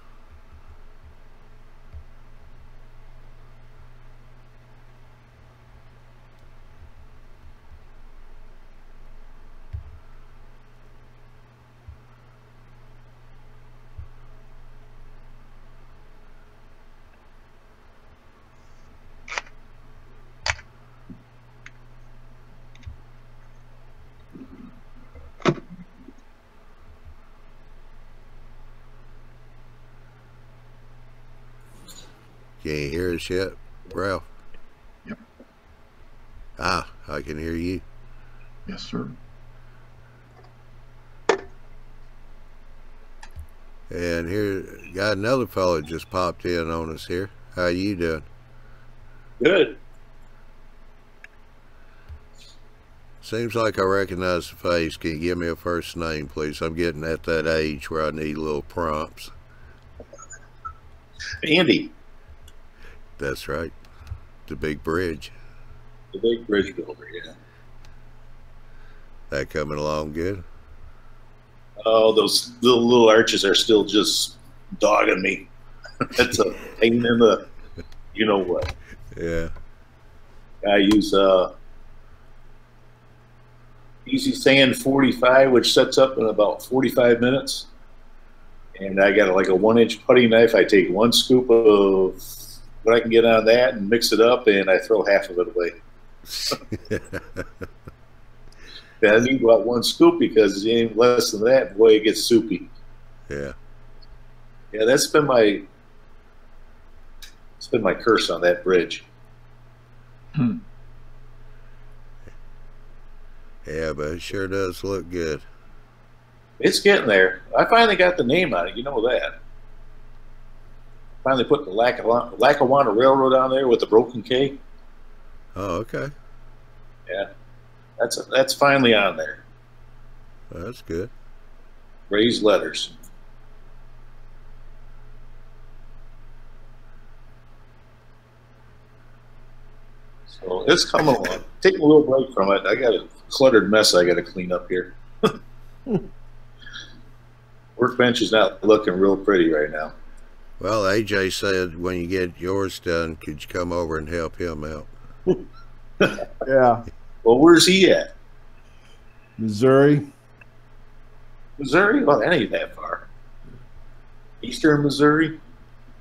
Can you hear us yet, Ralph? Yep. Ah, I can hear you. Yes, sir. And here, got another fellow just popped in on us here. How you doing? Good. Seems like I recognize the face. Can you give me a first name, please? I'm getting at that age where I need little prompts. Andy, That's right. The big bridge. the big bridge builder, yeah. That coming along good? Oh, those little arches are still just dogging me. That's a pain in the, you know what. Yeah. I use Easy Sand 45, which sets up in about 45 minutes. And I got like a 1-inch putty knife. I take 1 scoop of what I can get on that and mix it up, and I throw half of it away. I need about 1 scoop because any less than that, boy, it gets soupy. Yeah. Yeah, that's been my curse on that bridge. Yeah, but it sure does look good. It's getting there. I finally got the name on it. You know that. Finally put the Lackawanna Railroad on there with the broken K. Oh, okay. Yeah, that's finally on there. Well, that's good. Raised letters. So it's coming along. Taking a little break from it. I got a cluttered mess I got to clean up here. Workbench is not looking real pretty right now. Well, AJ said when you get yours done, could you come over and help him out? Yeah. Well, where's he at? Missouri. Missouri? Well, that ain't that far. Eastern Missouri?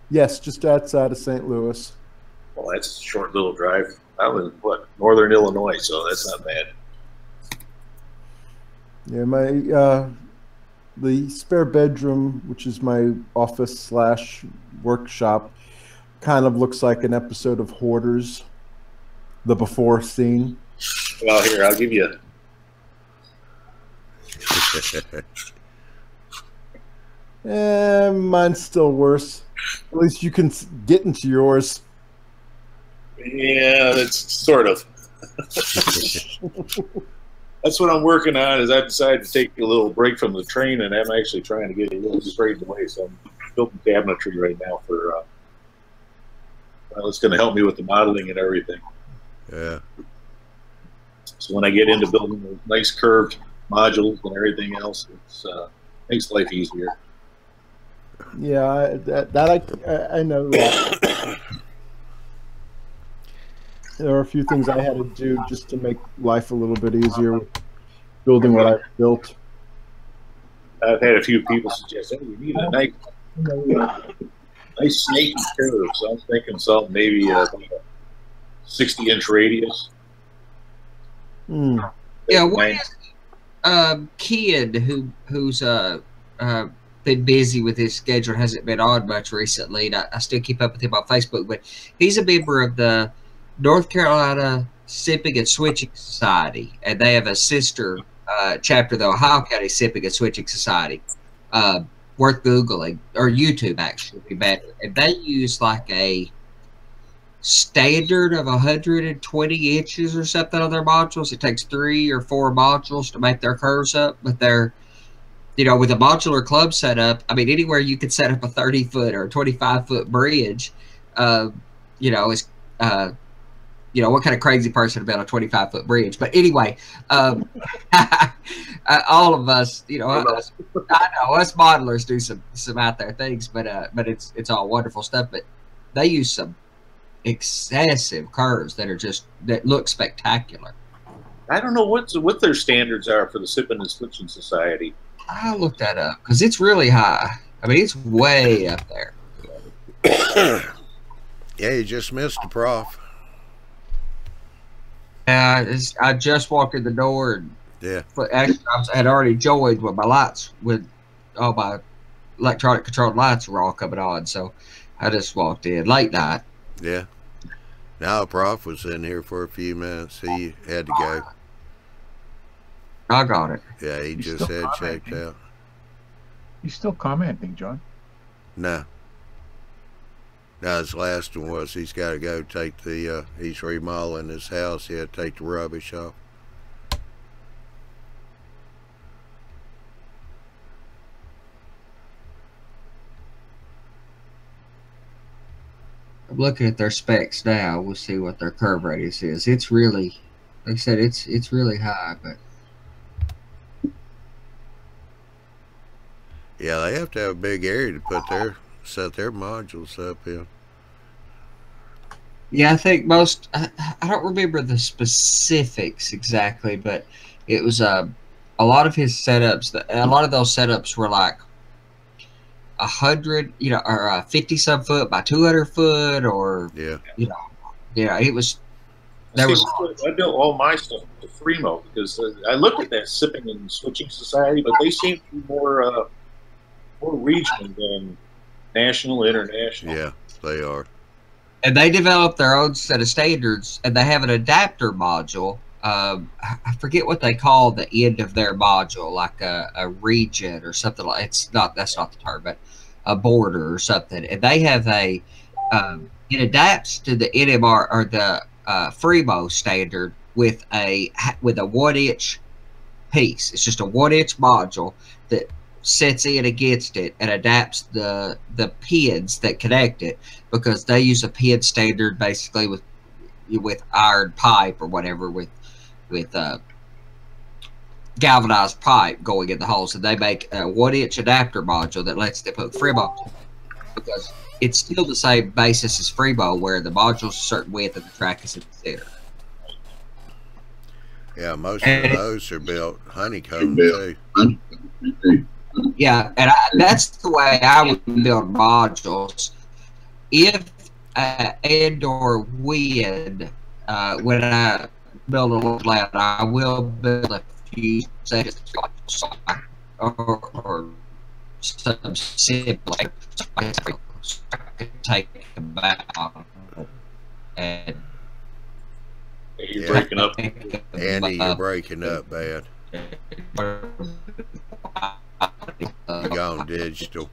Yes, just outside of St. Louis. Well, that's a short little drive. I was, northern Illinois, so that's not bad. Yeah, the spare bedroom, which is my office / workshop, kind of looks like an episode of Hoarders, the before scene. Well, here, I'll give you. Mine's still worse. At least you can get into yours. Yeah, that's sort of. That's what I'm working on. Is I decided to take a little break from the train, and I'm actually trying to get a little straightened away. So I'm building cabinetry right now for. Well, it's going to help me with the modeling and everything. Yeah. So when I get into building nice curved modules and everything else, it makes life easier. Yeah, I know that. There are a few things I had to do just to make life a little bit easier with building what I built. I've had a few people suggest, "Hey, you need a nice snaky curve." So I'm thinking something maybe a 60-inch radius. Mm. Yeah, what is kid who's been busy with his schedule and hasn't been on much recently, and I still keep up with him on Facebook, but he's a member of the North Carolina Sipping and Switching Society, and they have a sister chapter, the Ohio County Sipping and Switching Society. Worth Googling, or YouTube actually would be better. And they use like a standard of 120 inches or something on their modules. It takes 3 or 4 modules to make their curves up, but they're, you know, with a modular club setup, I mean, anywhere you could set up a 30-foot or a 25-foot bridge, you know, is, you know, what kind of crazy person would build a 25-foot bridge? But anyway, all of us, you know, I know us modelers do some out there things, but it's all wonderful stuff. But they use some excessive curves that look spectacular. I don't know what their standards are for the Sipping and Switching Society. I looked that up because it's really high. I mean, it's way up there. Yeah, you just missed the prof. I just walked in the door, and Yeah. but actually I had already joined with my lights, with all my electronic controlled lights were all coming on, so I just walked in late night. Yeah. Now, prof was in here for a few minutes. He had to go. I got it. Yeah, he just had checked out. He's still commenting, John. No. Now his last one was he's got to go take the, he's remodeling his house. He had to take the rubbish off. I'm looking at their specs now. We'll see what their curve radius is. It's really, like I said, it's really high, but Yeah, they have to have a big area to put set their modules up in. yeah, I think most. I don't remember the specifics exactly, but it was a lot of his setups. A lot of those setups were like 100, or 50-some foot by 200 foot, or Yeah. It was. I built all my stuff to Fremo because I looked at that Sipping and Switching Society, but they seem to be more regional than national, international. Yeah, they are. And they developed their own set of standards, and they have an adapter module. I forget what they call the end of their module, like a region or something like. That's not the term, but a border or something. And they have it adapts to the NMR or the Fremo standard with a 1-inch piece. It's just a 1-inch module that sets in against it and adapts the pins that connect it, because they use a pin standard basically with iron pipe or whatever, with galvanized pipe going in the hole. So they make a 1-inch adapter module that lets them put Fremo, because it's still the same basis as Fremo, where the module's a certain width and the track is in the center. Yeah, most of those are built honeycomb too. Yeah, and that's the way I would build modules. If and or when I build a little land, I will build a few sections or some simple, so I can take them back and. You're breaking up. Andy, you're breaking up bad. You're going digital.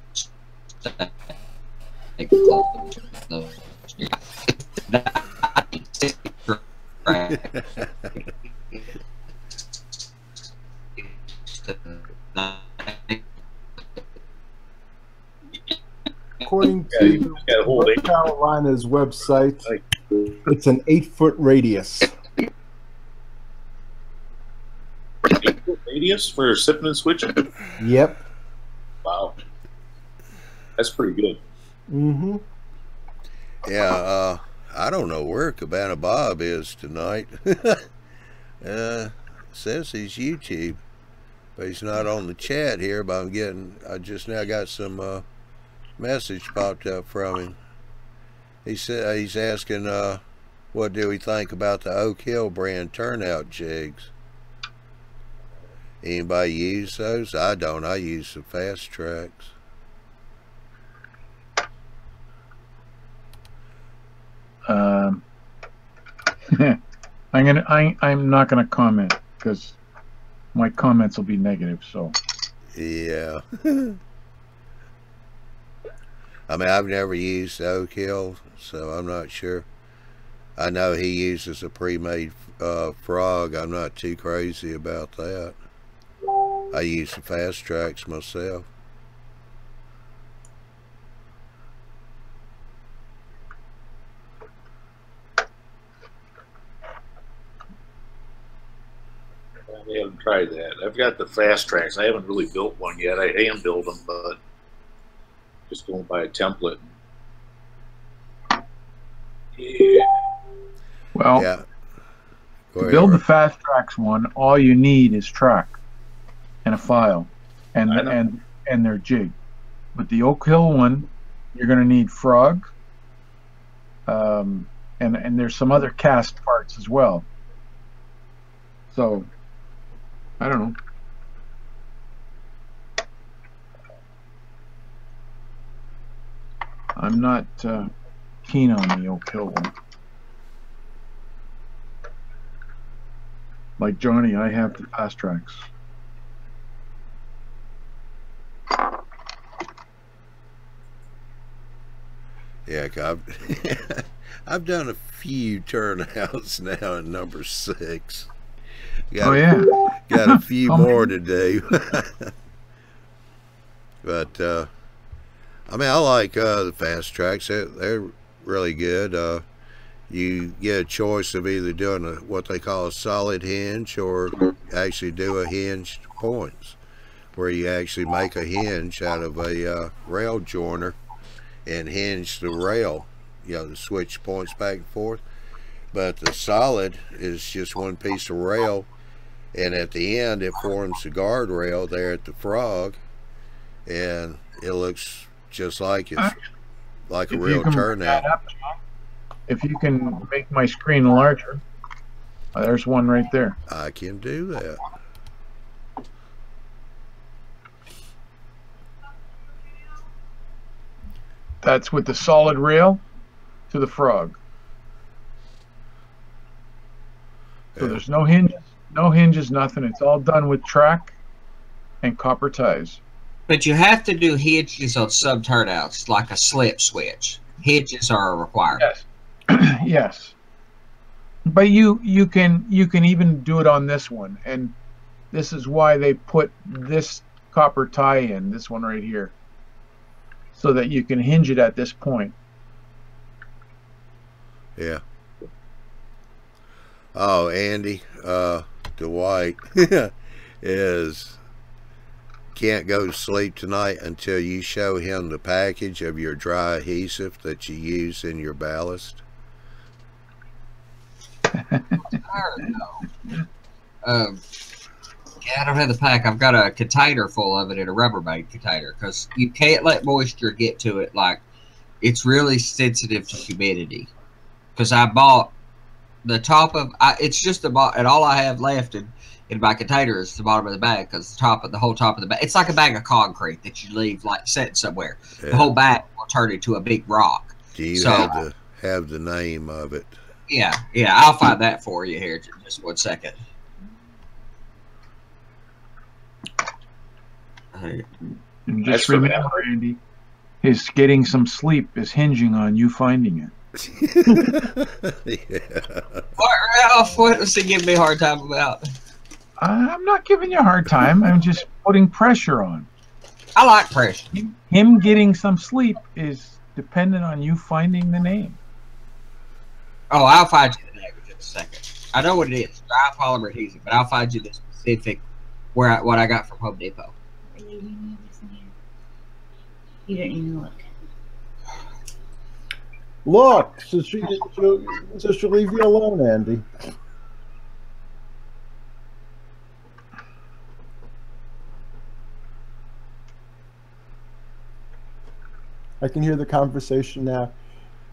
According to North Carolina's website, it's an 8-foot radius. 8-foot radius for sipping and switching? Yep. Wow. That's pretty good. Mm-hmm. Yeah, I don't know where Cabana Bob is tonight. Says he's YouTube, but he's not on the chat here. But I just now got some message popped up from him. He said he's asking, what do we think about the Oak Hill brand turnout jigs? Anybody use those? I don't. I use the Fast Tracks. I'm not gonna comment because my comments will be negative. So yeah. I mean, I've never used Oak Hill, so I'm not sure. I know he uses a pre-made frog. I'm not too crazy about that. I use the Fast Tracks myself. I haven't tried that. I've got the Fast Tracks. I haven't really built one yet. I hand build them, but just going by a template. Yeah. Well, yeah. To build the Fast Tracks one, all you need is track and a file and their jig. But the Oak Hill one, you're going to need frog, and there's some other cast parts as well. So I don't know. I'm not keen on the Oak Hill one. Like Johnny, I have the Fast Tracks. Yeah, 'cause I've done a few turnouts now at number 6. Got a few more to do. But I mean, I like the fast tracks. They're really good. You get a choice of either doing what they call a solid hinge or actually do a hinged points, where you actually make a hinge out of a rail joiner and hinge the rail, to switch points back and forth. But the solid is just one piece of rail, and at the end it forms a guardrail there at the frog, and it looks just like it's like a real turnout. If you can make my screen larger, there's one right there. I can do that. That's with the solid rail to the frog. So there's no hinges, nothing. It's all done with track and copper ties. But you have to do hinges on some turnouts, like a slip switch. Hinges are a requirement. Yes. Yes. But you can even do it on this one, and this is why they put this copper tie in, this one right here, so that you can hinge it at this point. Yeah. Oh, Andy, Dwight can't go to sleep tonight until you show him the package of your dry adhesive that you use in your ballast. I don't know. Yeah, I don't have the pack. I've got a container full of it in a Rubbermaid container, because you can't let moisture get to it. Like, it's really sensitive to humidity. Because I bought the top of it's just the and all I have left in my container is the bottom of the bag, because the whole top of the bag, it's like a bag of concrete that you leave like sitting somewhere. Yeah. The whole bag will turn into a big rock. Do you have the name of it? Yeah, I'll find that for you here. Just 1 second. And just remember, Andy, his getting some sleep is hinging on you finding it. Yeah. What, Ralph? What was he giving me a hard time about? I'm not giving you a hard time. I'm just putting pressure on. I like pressure. Him getting some sleep is dependent on you finding the name. Oh, I'll find you the name in just a second. I know what it is. Dry polymer adhesive, but I'll find you the specific what I got from Home Depot. You didn't even look. Look, so she'll leave you alone, Andy. I can hear the conversation now.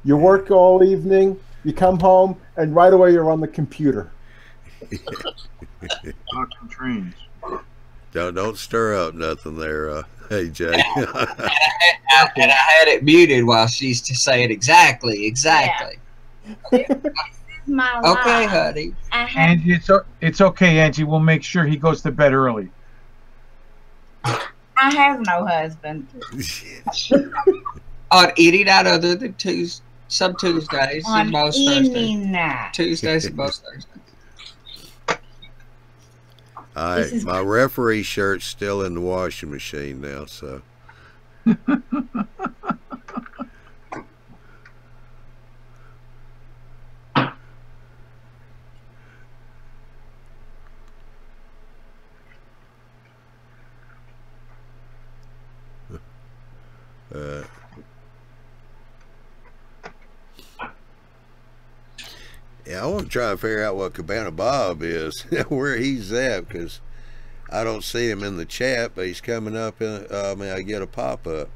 You work all evening, you come home, and right away you're on the computer. Talking trains. Don't stir up nothing there, hey Jay. And I had it muted while she's just saying exactly. Yeah. This is my life. Okay, honey. Angie, it's okay, Angie. We'll make sure he goes to bed early. I have no husband. On any night other than some Tuesdays On and most any Thursdays. night. Tuesdays and most Thursdays. All right, my referee shirt's still in the washing machine now, so. Yeah, I want to try to figure out what Cabana Bob is, where he's at, because I don't see him in the chat, but he's coming up. I get a pop-up.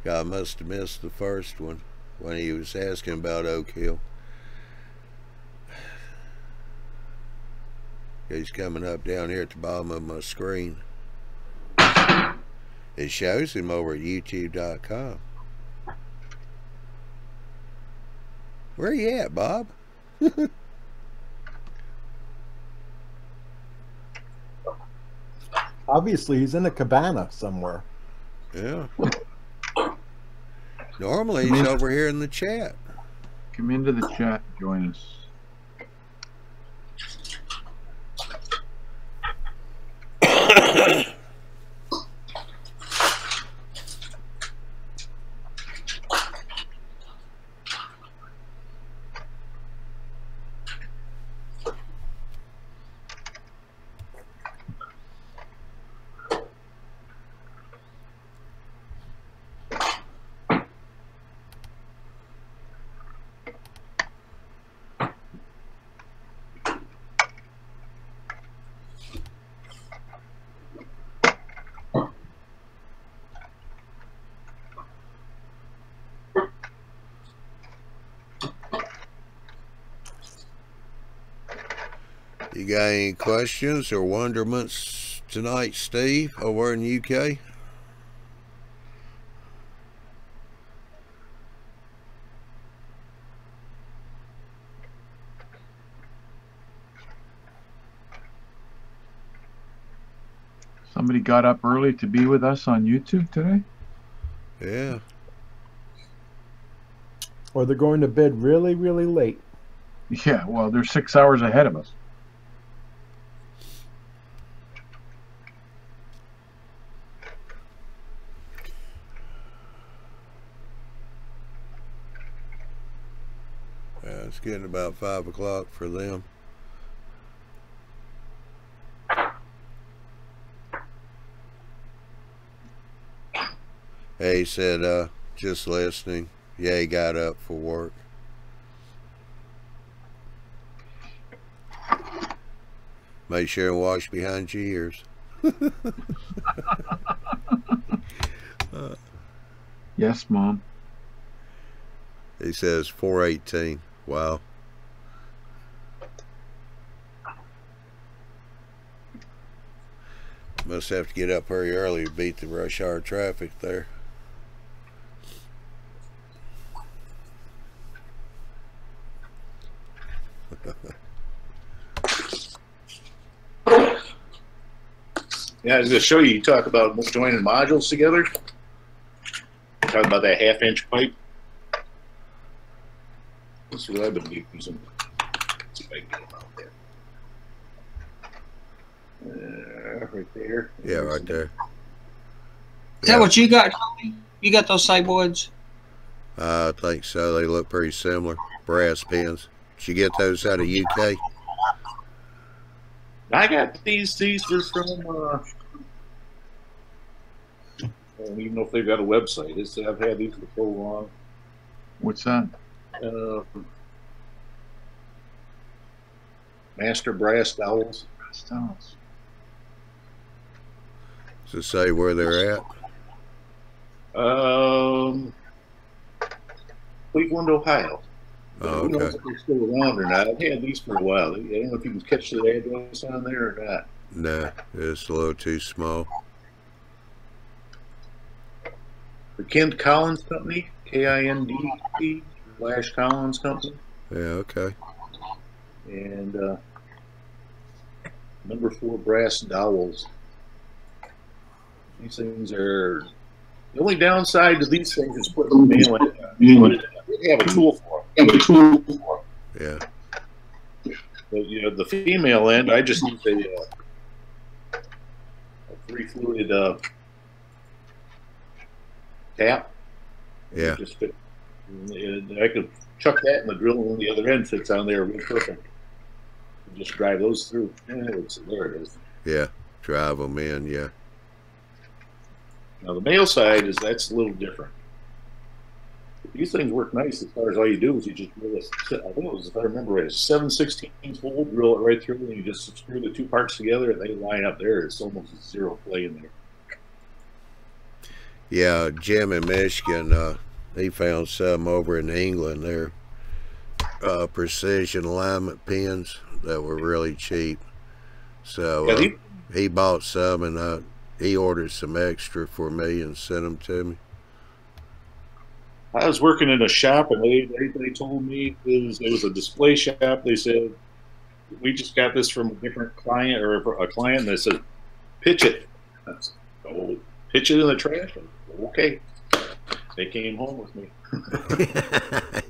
I must have missed the first one when he was asking about Oak Hill. He's coming up down here at the bottom of my screen. It shows him over at YouTube.com. Where you at, Bob? Obviously, he's in a cabana somewhere. Yeah. Normally he's over here in the chat. Come into the chat, join us. You got any questions or wonderments tonight, Steve, over in the UK? Somebody got up early to be with us on YouTube today? Yeah. Or they're going to bed really, really late. Yeah, well, they're 6 hours ahead of us. It's getting about 5 o'clock for them. Hey, he said, just listening. Yeah, he got up for work. Make sure and wash behind your ears. Yes, Mom. He says 4:18. Wow. Must have to get up very early to beat the rush hour traffic there. Yeah, I was going to show you. You talk about joining modules together. Talk about that half-inch pipe. That's what I've been using. Let's see if I can get them out there. Right there. Yeah, right there. Is that what you got, Tony? You got those same ones? I think so. They look pretty similar. Brass pins. Did you get those out of UK? I got these. These were from. I don't even know if they've got a website. I've had these for so long. What's that? Master brass dowels. Brass dowels. Does it say where they're at? Cleveland, Ohio. Oh, I don't know okay. if they're still around or not. I've had these for a while. I don't know if you can catch the address on there or not. No, it's a little too small. The Kent Collins Company, KINDP / Collins Company. Yeah, okay. And number 4 brass dowels. These things are the only downside to these things is putting the mail in. They have a tool for them. Yeah. But you know, the female end, I just use a 3-fluid tap. Yeah. Just fit. I could chuck that in the drill, and the other end sits on there real perfect. Just drive those through. Yeah, there it is. Yeah. Drive them in. Yeah. Now the male side that's a little different. These things work nice as far as all you do is you just drill this. I think it was, if I remember right, a 7/16 hole, drill it right through, and you just screw the 2 parts together, and they line up there. It's almost zero play in there. Yeah, Jim in Michigan, he found some over in England. They're precision alignment pins that were really cheap. So Yeah, he bought some, and he ordered some extra for me and sent them to me. I was working in a shop, and they told me it was a display shop. They said, we just got this from a different client or a client that said, pitch it. I said, oh, pitch it in the trash? Okay. They came home with me.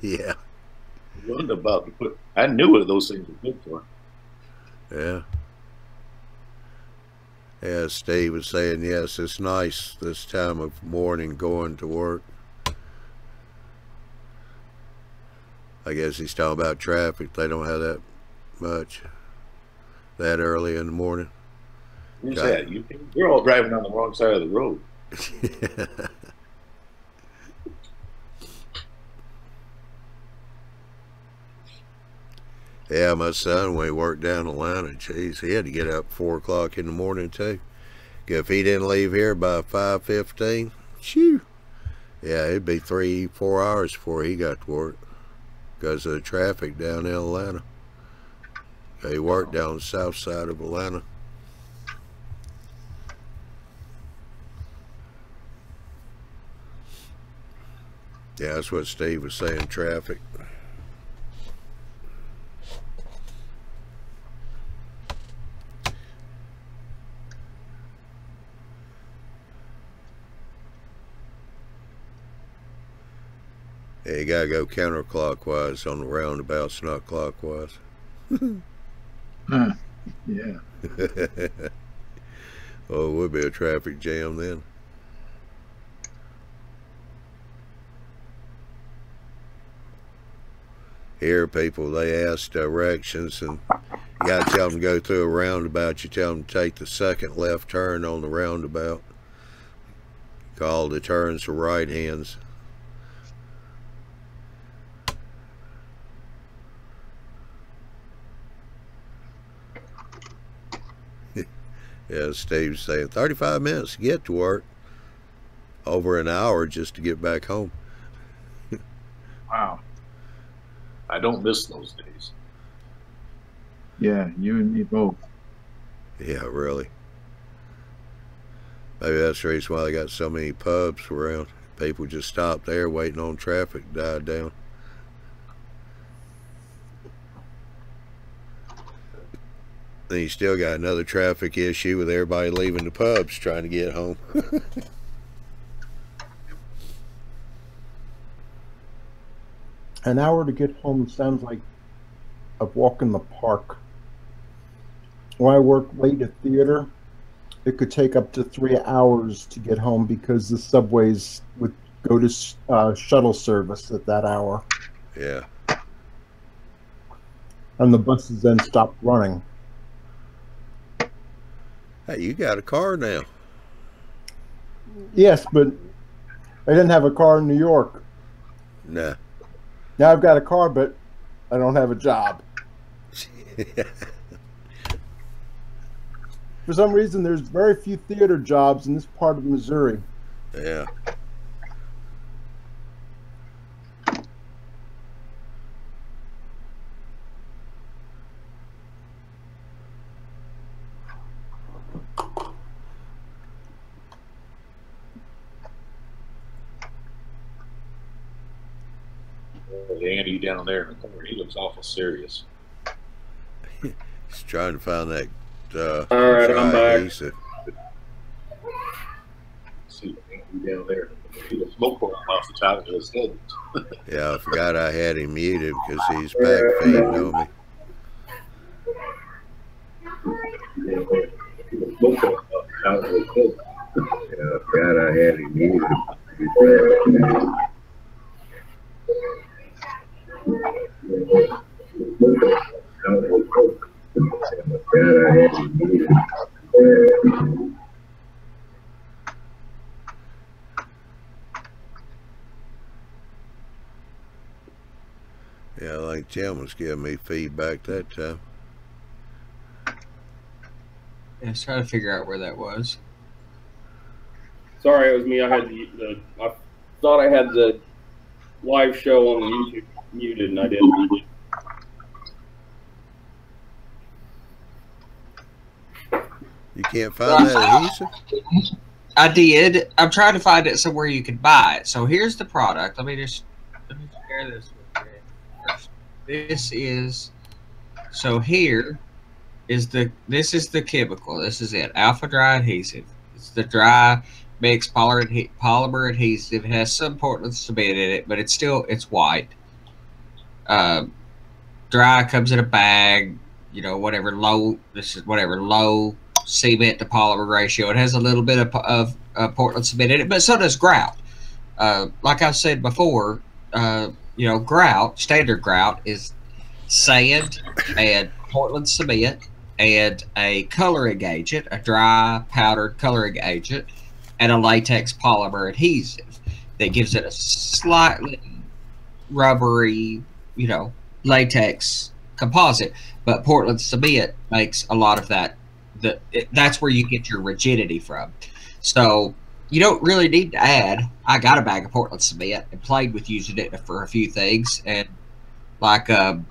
Yeah. I wasn't about to put. I knew what those things were good for. Yeah. Yeah, Steve was saying, yes, it's nice this time of morning going to work. I guess he's talking about traffic. They don't have that much that early in the morning. Who's that? You're all driving on the wrong side of the road. Yeah, my son, when he worked down in Atlanta, geez, he had to get up 4 o'clock in the morning too. If he didn't leave here by 5:15, shoo, yeah, it'd be 3-4 hours before he got to work because of the traffic down in Atlanta. He worked down the south side of Atlanta. Yeah, that's what Steve was saying, traffic. Yeah, you gotta go counterclockwise on the roundabouts, not clockwise. Yeah. Oh, it would be a traffic jam then. Here, people, they ask directions, and you gotta tell them to go through a roundabout. You tell them to take the second left turn on the roundabout. All the turns are right hands. Yeah, Steve's saying 35 minutes to get to work. Over an hour just to get back home. Wow. I don't miss those days. Yeah, you and me both. Yeah, really. Maybe that's the reason why they got so many pubs around. People just stop there waiting on traffic to die down. Then you still got another traffic issue with everybody leaving the pubs trying to get home. An hour to get home sounds like a walk in the park. When I work late at theater, it could take up to 3 hours to get home because the subways would go to shuttle service at that hour. Yeah. And the buses then stopped running. Hey, you got a car now. Yes, but I didn't have a car in New York. Nah. Now I've got a car, but I don't have a job. For some reason, there's very few theater jobs in this part of Missouri. Yeah. Andy down there in the corner, he looks awful serious. He's trying to find that. All right, I'm back. See Andy down there. He got smoke pouring off the top of his head. Yeah, I forgot I had him muted because he's back feeding on me. Smoke pouring off the top of his head. Yeah, I forgot I had him muted. He's back feeding. Yeah, I think Jim was giving me feedback that time. I was trying to figure out where that was. Sorry, it was me. I had I thought I had the live show on YouTube muted, and I didn't. You can't find that adhesive? I did. I'm trying to find it somewhere you could buy it. So here's the product. Let me share this with you. This is, so here is this is the chemical. This is it. Alpha dry adhesive. It's the dry mixed polymer adhesive. It has some Portland cement in it, but it's white. Dry comes in a bag. You know, whatever low cement to polymer ratio. It has a little bit of Portland cement in it, but so does grout. Like I said before, you know, grout, standard grout is sand and Portland cement and a coloring agent, a dry powdered coloring agent, and a latex polymer adhesive that gives it a slightly rubbery, you know, latex composite. But Portland cement makes a lot of that. That's where you get your rigidity from. So you don't really need to add. I got a bag of Portland cement and played with using it for a few things, and like Joe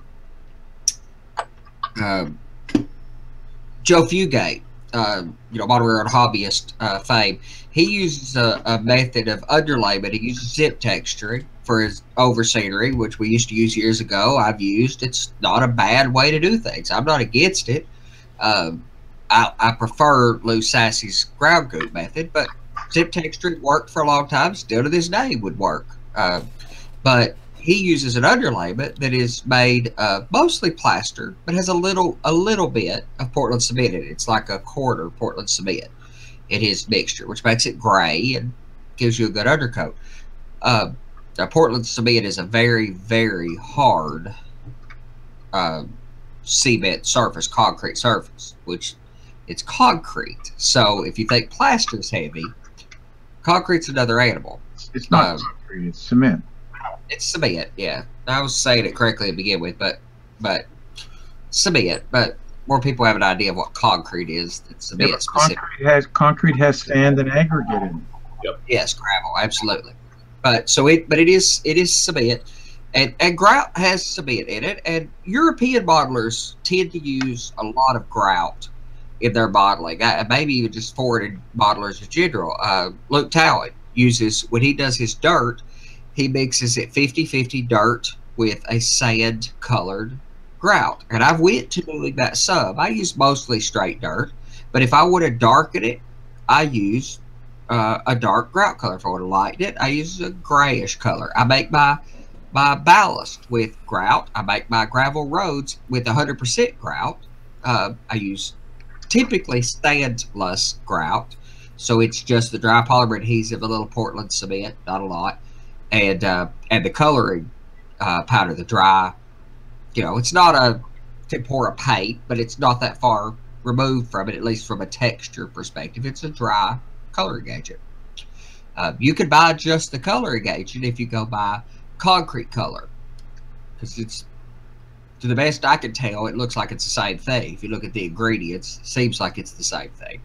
Fugate, you know, model railroad hobbyist fame, he uses a method of underlayment. He uses zip texturing for his over scenery, which we used to use years ago. I've used. It's not a bad way to do things. I'm not against it. I prefer Lou Sassy's ground goop method, but zip texturing worked for a long time. Still to this day would work. But he uses an underlayment that is made of mostly plaster, but has a little bit of Portland cement in it. It's like a quarter Portland cement in his mixture, which makes it gray and gives you a good undercoat. Portland cement is a very, very hard cement surface, concrete surface, which it's concrete. So if you think plaster's heavy, concrete's another animal. It's not concrete, it's cement. It's cement, yeah. I was saying it correctly to begin with, but cement. But more people have an idea of what concrete is. It's cement yeah, concrete has sand and aggregate in it. Yep. Yes, gravel, absolutely. But it is cement, and grout has cement in it. And European modelers tend to use a lot of grout in their modeling. Maybe even just foreign modelers in general. Luke Towan uses, when he does his dirt, he mixes it 50-50 dirt with a sand colored grout. And I've went to doing that some. I use mostly straight dirt, but if I want to darken it, I use a dark grout color. If I want to lighten it, I use a grayish color. I make my ballast with grout. I make my gravel roads with 100% grout. I use typically sandless grout, so it's just the dry polymer adhesive, a little Portland cement, not a lot, and the coloring powder, the dry. You know, it's not a tempera paint, but it's not that far removed from it, at least from a texture perspective. It's a dry coloring agent. You can buy just the coloring agent if you go buy concrete color, because it's, to the best I can tell, it looks like it's the same thing. If you look at the ingredients, it seems like it's the same thing.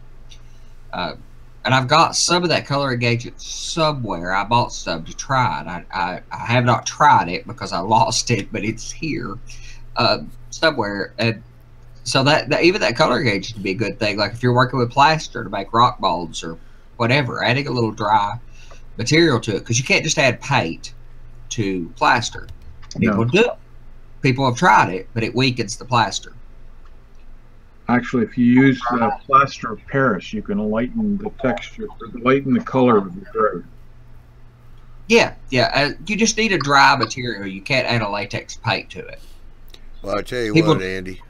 And I've got some of that coloring agent somewhere. I bought some to try it. I have not tried it because I lost it, but it's here somewhere. And so that even that coloring agent would be a good thing. Like if you're working with plaster to make rock molds or whatever, adding a little dry material to it, because you can't just add paint to plaster. People do. People have tried it, but it weakens the plaster. Actually, if you use plaster of Paris, you can lighten the texture, lighten the color of the road. Yeah. You just need a dry material. You can't add a latex paint to it. Well, I tell you what, Andy.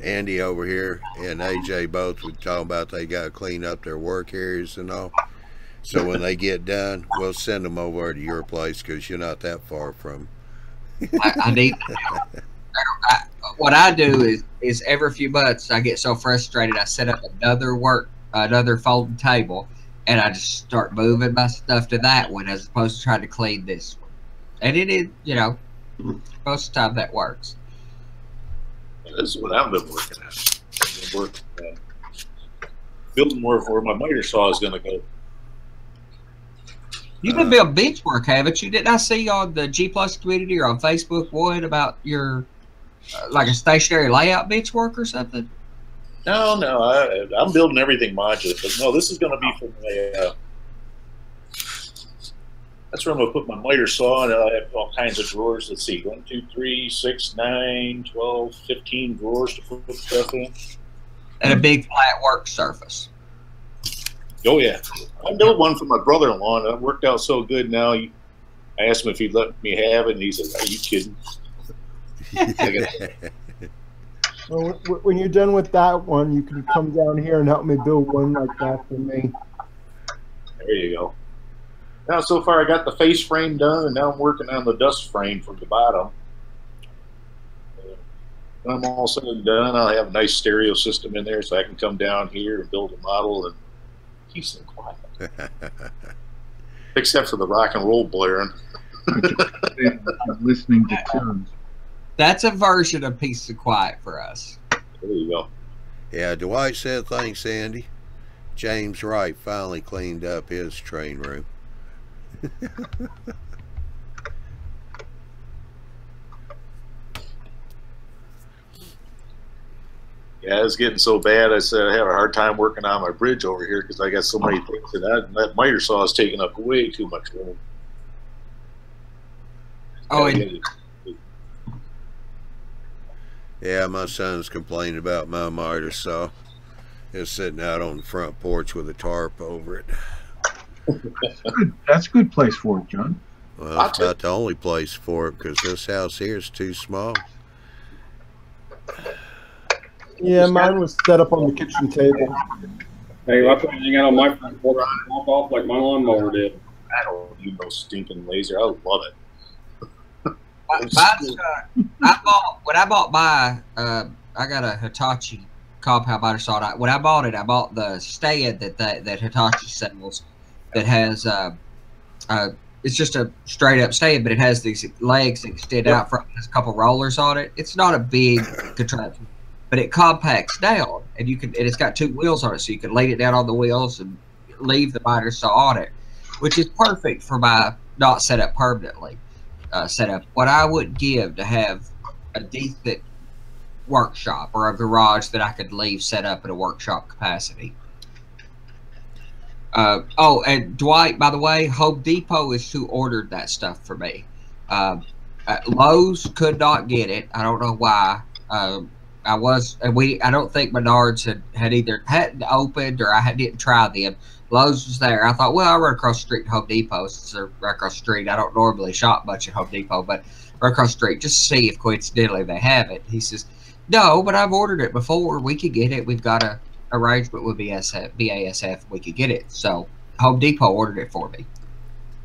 Andy over here and AJ both were talking about they got to clean up their work areas and all. So when they get done, we'll send them over to your place because you're not that far from. I need. What I do is every few months I get so frustrated I set up another folding table, and I just start moving my stuff to that one as opposed to trying to clean this one. And it is, you know, most of the time that works. This is what I've been working at. I've been working building more of where my miter saw is going to go. You've been building bench work, haven't you? Didn't I see on the G Plus community or on Facebook one about your like a stationary layout bench work or something? No, I'm building everything modular. But no, this is going to be for my. That's where I'm going to put my miter saw, and I have all kinds of drawers. Let's see, 1, 2, 3, 6, 9, 12, 15 drawers to put stuff in. And a big flat work surface. Oh yeah, I built one for my brother-in-law, and it worked out so good. Now I asked him if he'd let me have it, and he said, "Are you kidding?" Well, when you're done with that one, you can come down here and help me build one like that for me. There you go. Now, so far, I got the face frame done, and now I'm working on the dust frame from the bottom. When I'm all said and done, I'll have a nice stereo system in there, so I can come down here and build a model and peace and quiet. Except for the rock and roll blaring. I'm listening to tunes. That's a version of peace and quiet for us. There you go. Yeah, Dwight said, thanks, Andy. James Wright finally cleaned up his train room. Yeah, it's getting so bad. I said I have a hard time working on my bridge over here because I got so many things, and that miter saw is taking up way too much room. Oh, and yeah, my son's complaining about my miter saw. It's sitting out on the front porch with a tarp over it. That's a good place for it, John. Well, it's not the only place for it because this house here is too small. Yeah, mine was set up on the kitchen table. Hey, I put anything out on my front porch and walk off like my lawnmower did. I don't need no stinking laser. I love it. When I bought my, I got a Hitachi compound miter saw. When I bought it, I bought the stand that Hitachi sells that has, it's just a straight up stand, but it has these legs that extend out front. There's a couple rollers on it. It's not a big contraption, but it compacts down, and it's got two wheels on it, so you can lay it down on the wheels and leave the miter saw on it, which is perfect for my not set up permanently. Setup. What I would give to have a decent workshop or a garage that I could leave set up at a workshop capacity. Oh, and Dwight, by the way, Home Depot is who ordered that stuff for me. Lowe's could not get it. I don't know why. I don't think Menards hadn't opened, or I didn't try them. Lowe's was there. I thought, well, I'll run across the street to Home Depot since they're right across the street. I don't normally shop much at Home Depot, but right across the street just to see if coincidentally they have it. He says, no, but I've ordered it before. We could get it. We've got a arrangement with BASF. We could get it. So Home Depot ordered it for me.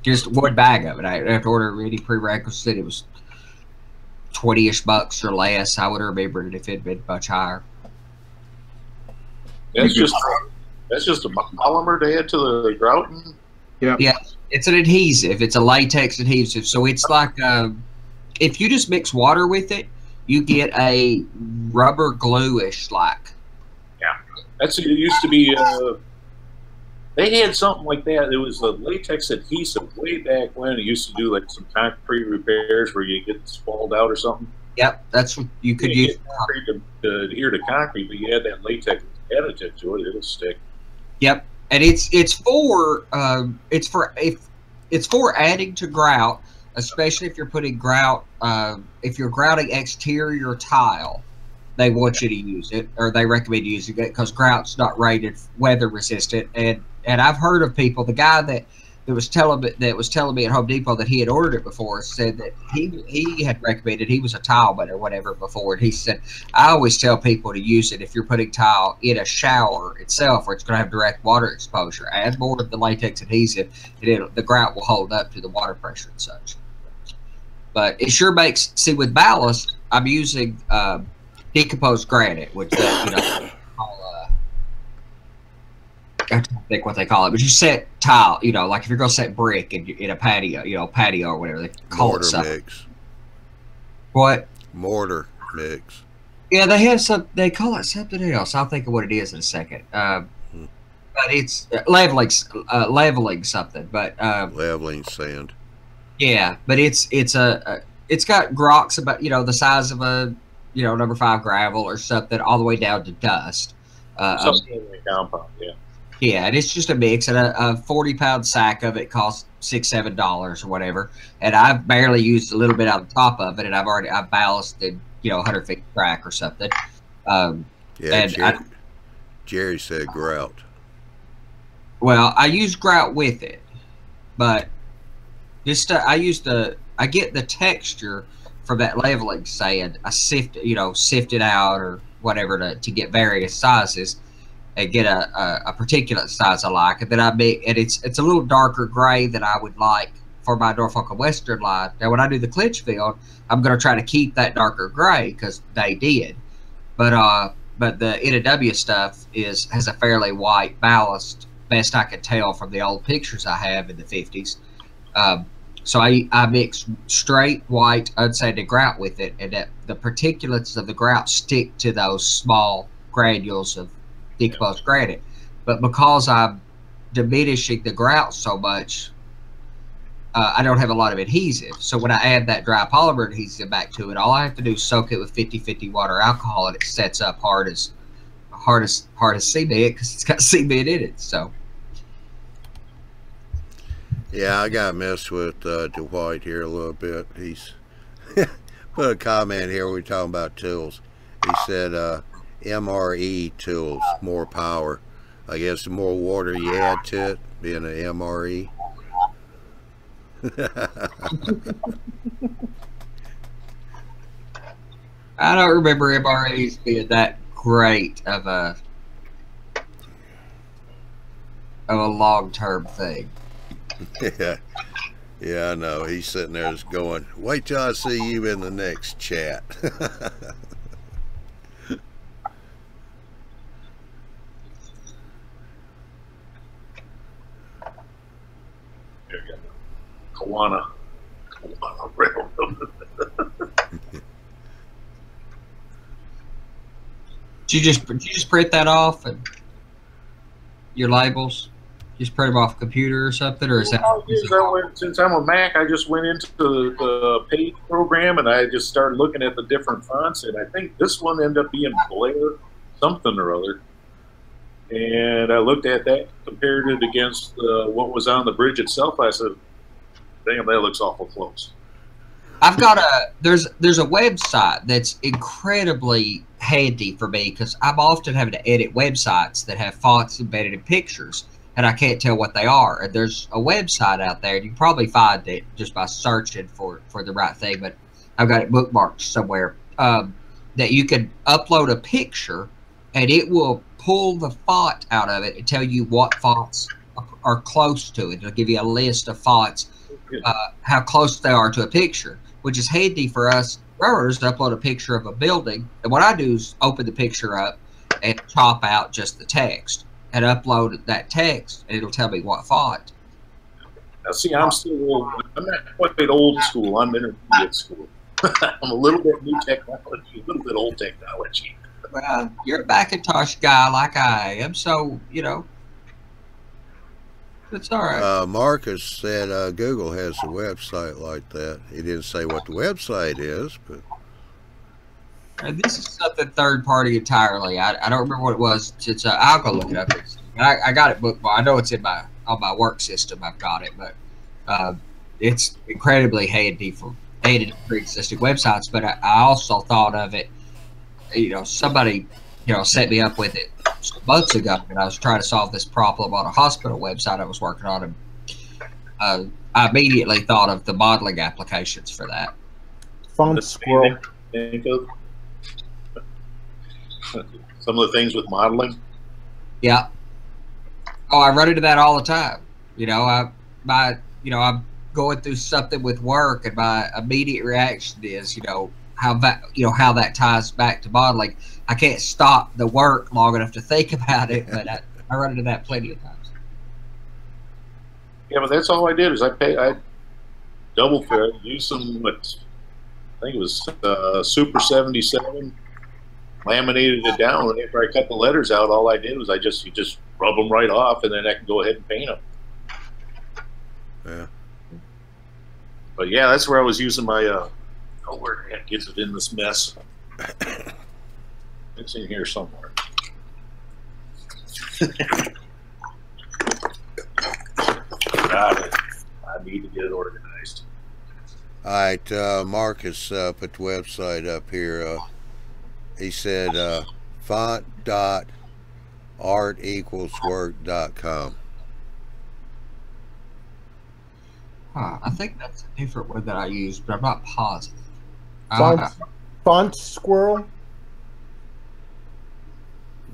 Just one bag of it. I didn't have to order any prerequisite. It was 20-ish bucks or less. I would have remembered it if it had been much higher. That's just a polymer to add to the grouting? Yeah, it's an adhesive. It's a latex adhesive. So it's like if you just mix water with it, you get a rubber glue-ish like. Yeah. It used to be, they had something like that. It was a latex adhesive way back when. It used to do like some concrete repairs where you get spalled out or something. Yep, that's what you could use. Concrete to adhere to concrete, but you add that latex additive to it, it'll stick. Yep, and it's for adding to grout, especially if you're putting grout. If you're grouting exterior tile, they want you to use it, or they recommend using it because grout's not rated weather resistant. And I've heard of people. The guy that was telling me at Home Depot that he had ordered it before said that he had recommended, he was a tileman or whatever before, and he said, I always tell people to use it if you're putting tile in a shower itself where it's going to have direct water exposure. Add more of the latex adhesive, and the grout will hold up to the water pressure and such. But it sure makes, see, with ballast, I'm using decomposed granite, which I don't think what they call it, but you set tile, like if you're going to set brick in a patio, patio or whatever they call it. Mortar mix. What? Mortar mix. Yeah, they have they call it something else. I'll think of what it is in a second. But it's leveling something. But leveling sand. Yeah, but it's got rocks about the size of a number 5 gravel or something, all the way down to dust. Something in the compound, yeah. Yeah, and it's just a mix, and a 40-pound sack of it costs $6-7 or whatever. And I've barely used a little bit out of the top of it, and I've ballasted 100 feet track or something. Yeah, and Jerry said grout. Well, I use grout with it, but just I get the texture from that leveling sand. I sift it out or whatever to get various sizes and get a particular size I like, and then I make, and it's a little darker gray than I would like for my Norfolk and Western line. Now, when I do the clinch field, I'm going to try to keep that darker gray because they did, but the NW stuff has a fairly white ballast, best I can tell from the old pictures I have in the 50s. So I mix straight white unsanded grout with it, and that the particulates of the grout stick to those small granules of decomposed granite. But because I'm diminishing the grout so much, I don't have a lot of adhesive. So when I add that dry polymer adhesive back to it, all I have to do is soak it with 50/50 water alcohol, and it sets up hard as cement because it's got cement in it. So yeah, I got messed with Dwight here a little bit. He's put a comment here. We're talking about tools. He said MRE tools, more power. I guess the more water you add to it, being an MRE. I don't remember MREs being that great of a long-term thing. Yeah, I know. He's sitting there just going, wait till I see you in the next chat. There you go. Kawana Railroad. Did you just print that off and your labels? Just print them off a computer or something, or is that? Since I'm a Mac, I just went into the Page program and I just started looking at the different fonts, and I think this one ended up being Blair something or other. And I looked at that, compared it against what was on the bridge itself. I said, "Damn, that looks awful close." I've got there's a website that's incredibly handy for me because I'm often having to edit websites that have fonts embedded in pictures, and I can't tell what they are. And there's a website out there, and you can probably find it just by searching for the right thing, but I've got it bookmarked somewhere, that you can upload a picture, and it will pull the font out of it and tell you what fonts are close to it. It'll give you a list of fonts, how close they are to a picture, which is handy for us railroaders to upload a picture of a building. And what I do is open the picture up and chop out just the text and upload that text, and it'll tell me what font. Now, see, I'm not quite old school. I'm intermediate school. I'm a little bit new technology, a little bit old technology. Well, you're a Macintosh guy like I am, so, you know, it's all right. Marcus said Google has a website like that. He didn't say what the website is, but... And this is something third party entirely. I don't remember what it was. I'll go look it up. I got it bookmarked. I know it's on my work system. I've got it, but it's incredibly handy for editing pre-existing websites. But I also thought of it. You know, somebody set me up with it some months ago, and I was trying to solve this problem on a hospital website I was working on, and I immediately thought of the modeling applications for that. Font Squirrel. Some of the things with modeling. Yeah. Oh, I run into that all the time. I'm going through something with work, and my immediate reaction is, how that ties back to modeling. I can't stop the work long enough to think about it, but I run into that plenty of times. Yeah, but that's all I did is I double fed, used some, I think it was Super 77. Laminated it down, and after I cut the letters out, all I did was you just rub them right off, and then I can go ahead and paint them. Yeah. But yeah, that's where I was using my. Where the heck is it in this mess? It's in here somewhere. Got it. I need to get it organized. All right, Marcus put the website up here. He said font.artequalswork.com. I think that's a different one that I use, but I'm not positive. Font Squirrel?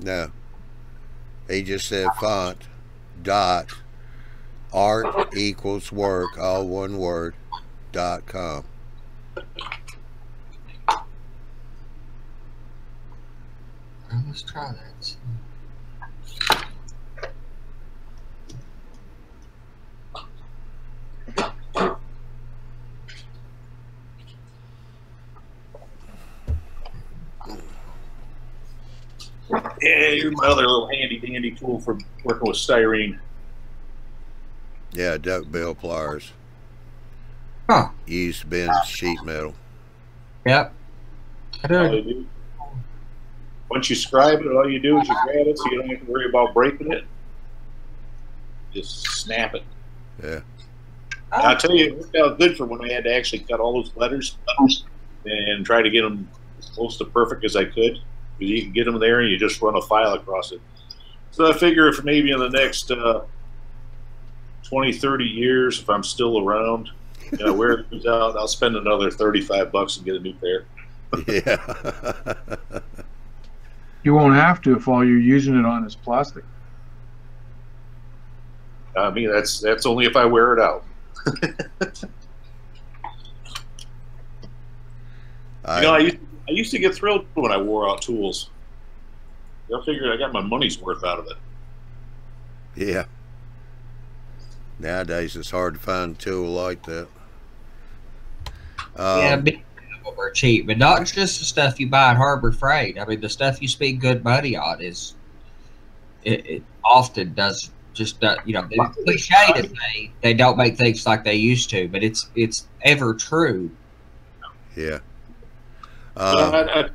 No. He just said font dot art equals work, all one word, .com. Well, let's try that. Yeah, here's my other little handy dandy tool for working with styrene. Yeah, duckbill pliers. Huh. Used to bend sheet metal. Yep. I do. Do. Once you scribe it, all you do is you grab it, so you don't have to worry about breaking it. Just snap it. Yeah. And I'll tell you, it worked out good for when I had to actually cut all those letters and try to get them as close to perfect as I could. Because you can get them there and you just run a file across it. So I figure if maybe in the next 20, 30 years, if I'm still around, you know, where it comes out, I'll spend another $35 and get a new pair. Yeah. You won't have to if all you're using it on is plastic. I mean, that's only if I wear it out. You know, I used to get thrilled when I wore out tools. I figured I got my money's worth out of it. Yeah. Nowadays it's hard to find a tool like that. Yeah, big are cheap, but not just the stuff you buy at Harbor Freight. I mean, the stuff you spend good money on is it often does just you know, it's cliche to say they don't make things like they used to, but it's ever true. Yeah. At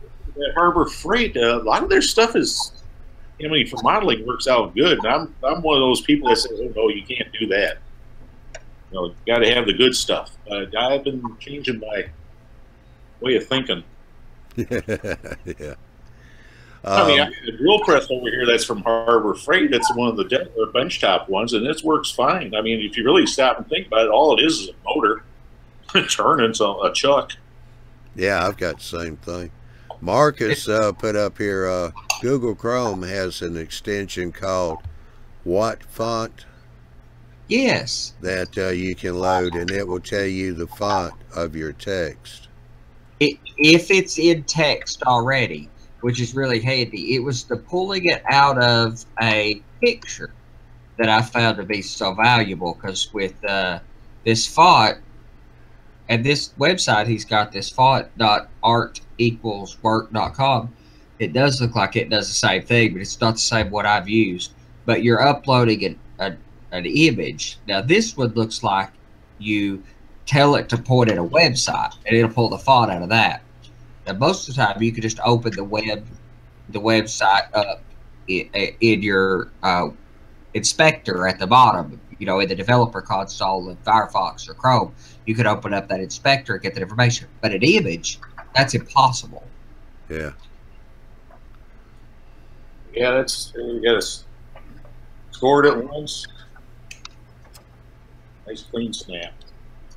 Harbor Freight, a lot of their stuff is, I mean, for modeling works out good. And I'm one of those people that say, oh, no, you can't do that. You know, you got to have the good stuff. I've been changing my way of thinking. Yeah. I mean, I have a drill press over here that's from Harbor Freight. It's one of the benchtop ones, and it works fine. I mean, if you really stop and think about it, all it is a motor turning a chuck. Yeah, I've got the same thing. Marcus put up here, Google Chrome has an extension called What Font? Yes. That you can load, and it will tell you the font of your text. If it's in text already, which is really handy. It was the pulling it out of a picture that I found to be so valuable, because with this font and this website, he's got this font.art=work.com. It does look like it does the same thing, but it's not the same one I've used. But you're uploading an image. Now this one looks like you tell it to point at a website, and it'll pull the font out of that. Now, most of the time, you can just open the website up in your inspector at the bottom. You know, in the developer console in Firefox or Chrome, you could open up that inspector and get that information. But an image, that's impossible. Yeah. Yeah, that's you got to score it at once. Nice clean snap.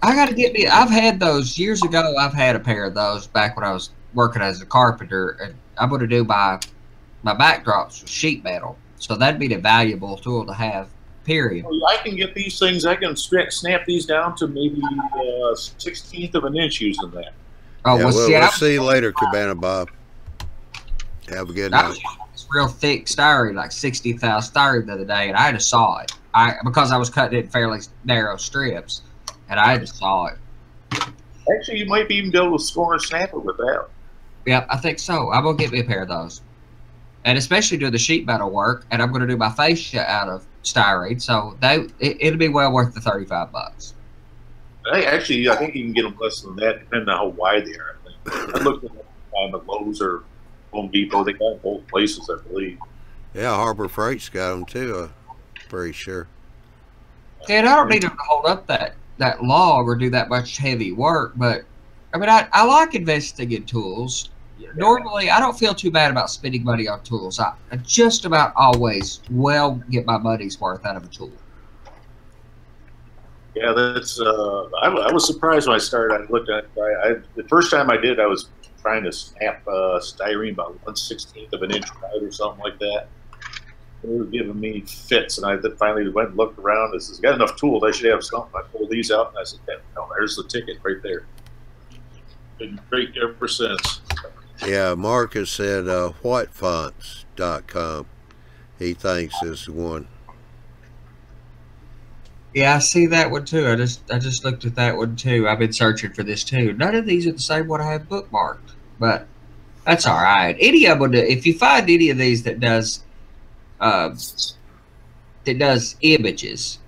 I got to get me. I've had those years ago. I've had a pair of those back when I was working as a carpenter, and I'm going to do my backdrops with sheet metal. So that'd be a valuable tool to have. Period. I can get these things. I can snap these down to maybe 1/16 of an inch using that. Oh, yeah, well, we'll see you later, Cabana Bob. Have a good night. It's real thick styrene, like 60,000 styrene the other day, and I just saw it. Because I was cutting it in fairly narrow strips, and I just saw it. Actually, you might even be able to score and snap it with that. Yeah, I think so. I'm gonna get me a pair of those, and especially do the sheet metal work. And I'm gonna do my fascia out of styrene, so it'll be well worth the $35. I think you can get them less than that, depending on how wide they are. I think I looked at them on the Lowe's or Home Depot. They got them both places, I believe. Yeah, Harbor Freight's got them too. Pretty sure. And I don't need them to hold up that log or do that much heavy work, but I mean, I like investing in tools. Normally, I don't feel too bad about spending money on tools. I just about always get my money's worth out of a tool. Yeah, that's. I was surprised when I started. I looked at it. The first time I did, I was trying to snap styrene about 1/16 of an inch wide or something like that. They were giving me fits, and I then finally went and looked around. I said, "Got enough tools? I should have something." I pulled these out, and I said, "No, there's the ticket right there." Been great ever since. Yeah, Marcus said whitefonts.com. He thinks is the one. Yeah, I see that one too. I just looked at that one too. I've been searching for this too. None of these are the same one I have bookmarked, but that's all right. Any of them, if you find any of these that does images,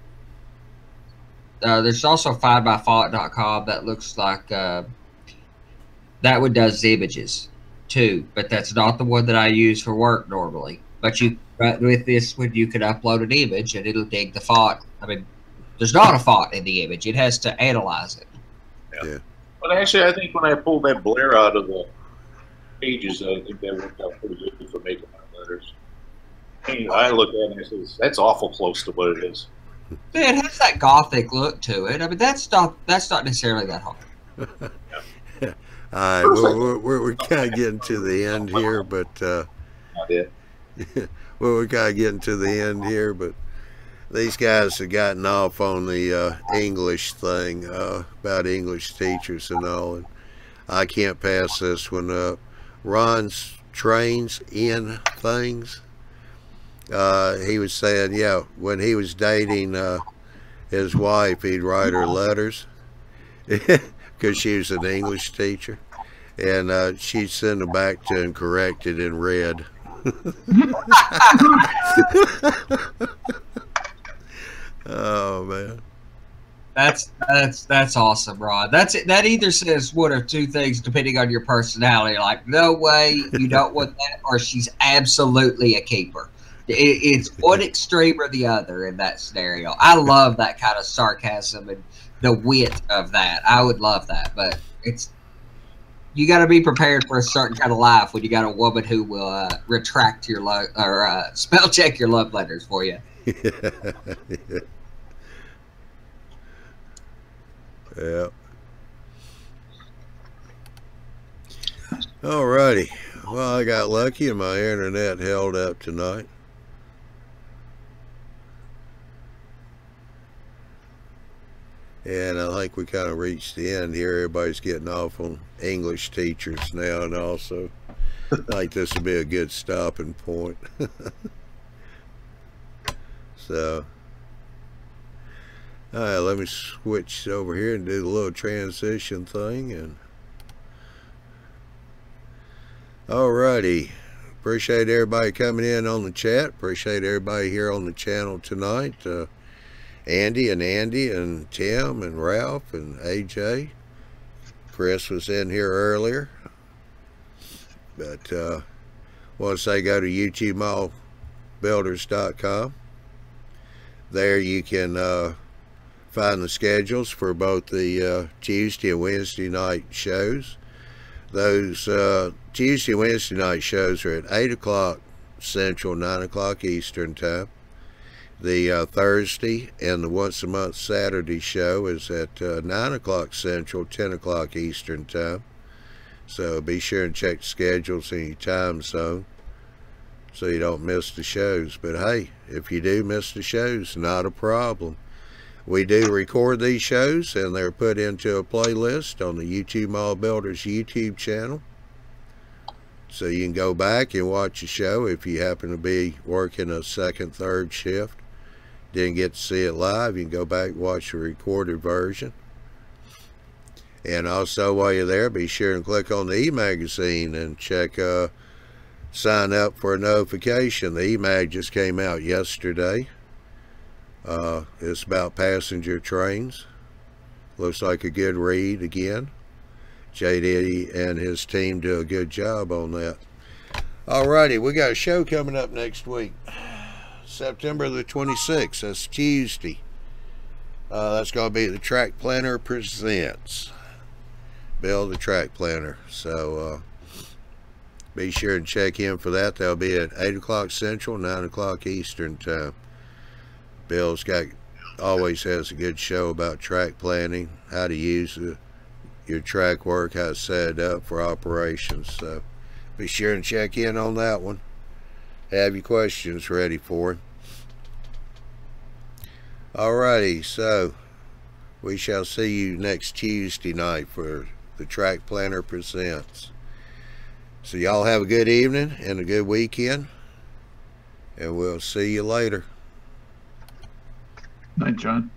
there's also findmyfont.com that looks like that one does images too, but that's not the one that I use for work normally. But with this one, you can upload an image and it'll dig the font. I mean, there's not a font in the image. It has to analyze it. Yeah. But actually, I think when I pulled that blare out of the pages, I think that worked out pretty good for making my letters. I looked at it and I said, that's awful close to what it is. Yeah, it has that gothic look to it. I mean, that's not necessarily that hard. All right, we're kind of getting to the end here, but we're kind of getting to the end here, but these guys have gotten off on the English thing about English teachers and all, and I can't pass this one up. Ron's trains in things. He was saying, yeah, when he was dating his wife, he'd write her letters because she was an English teacher, and she'd send them back to him corrected in red. Oh man, that's awesome, Ron. That either says one of two things depending on your personality. Like, no way, you don't want that, or she's absolutely a keeper. It's one extreme or the other in that scenario. I love that kind of sarcasm and the wit of that. I would love that, but you got to be prepared for a certain kind of life when you got a woman who will retract your love or spell check your love letters for you. Yeah. Alrighty. Well, I got lucky and my internet held up tonight. And I think we kind of reached the end here. Everybody's getting off on English teachers now, and also I think this would be a good stopping point. So, all right, let me switch over here and do the little transition thing. And alrighty, appreciate everybody coming in on the chat. Appreciate everybody here on the channel tonight. Andy and Tim and Ralph and AJ. Chris was in here earlier. But want to say go to YouTubeMallBuilders.com. There you can find the schedules for both the Tuesday and Wednesday night shows. Those Tuesday and Wednesday night shows are at 8 o'clock Central, 9 o'clock Eastern time. The Thursday and the once a month Saturday show is at 9 o'clock Central, 10 o'clock Eastern time. So be sure and check the schedules in your time zone so you don't miss the shows. But hey, if you do miss the shows, not a problem. We do record these shows and they're put into a playlist on the YouTube Mall Builders YouTube channel. So you can go back and watch the show if you happen to be working a second, third shift. Didn't get to see it live, you can go back and watch the recorded version. And also while you're there, be sure and click on the e-magazine and check sign up for a notification. The e-mag just came out yesterday. It's about passenger trains. Looks like a good read again. JD and his team do a good job on that. Alrighty, we got a show coming up next week. September the 26th, that's Tuesday. That's going to be the Track Planner Presents. Build the Track Planner. So be sure and check in for that. That'll be at 8 o'clock Central, 9 o'clock Eastern time. Bill's got always has a good show about track planning, how to use your track work, how to set it up for operations. So be sure and check in on that one. Have your questions ready for him. Alrighty, so we shall see you next Tuesday night for the Track Planner Presents. So y'all have a good evening and a good weekend, and we'll see you later. Night, John.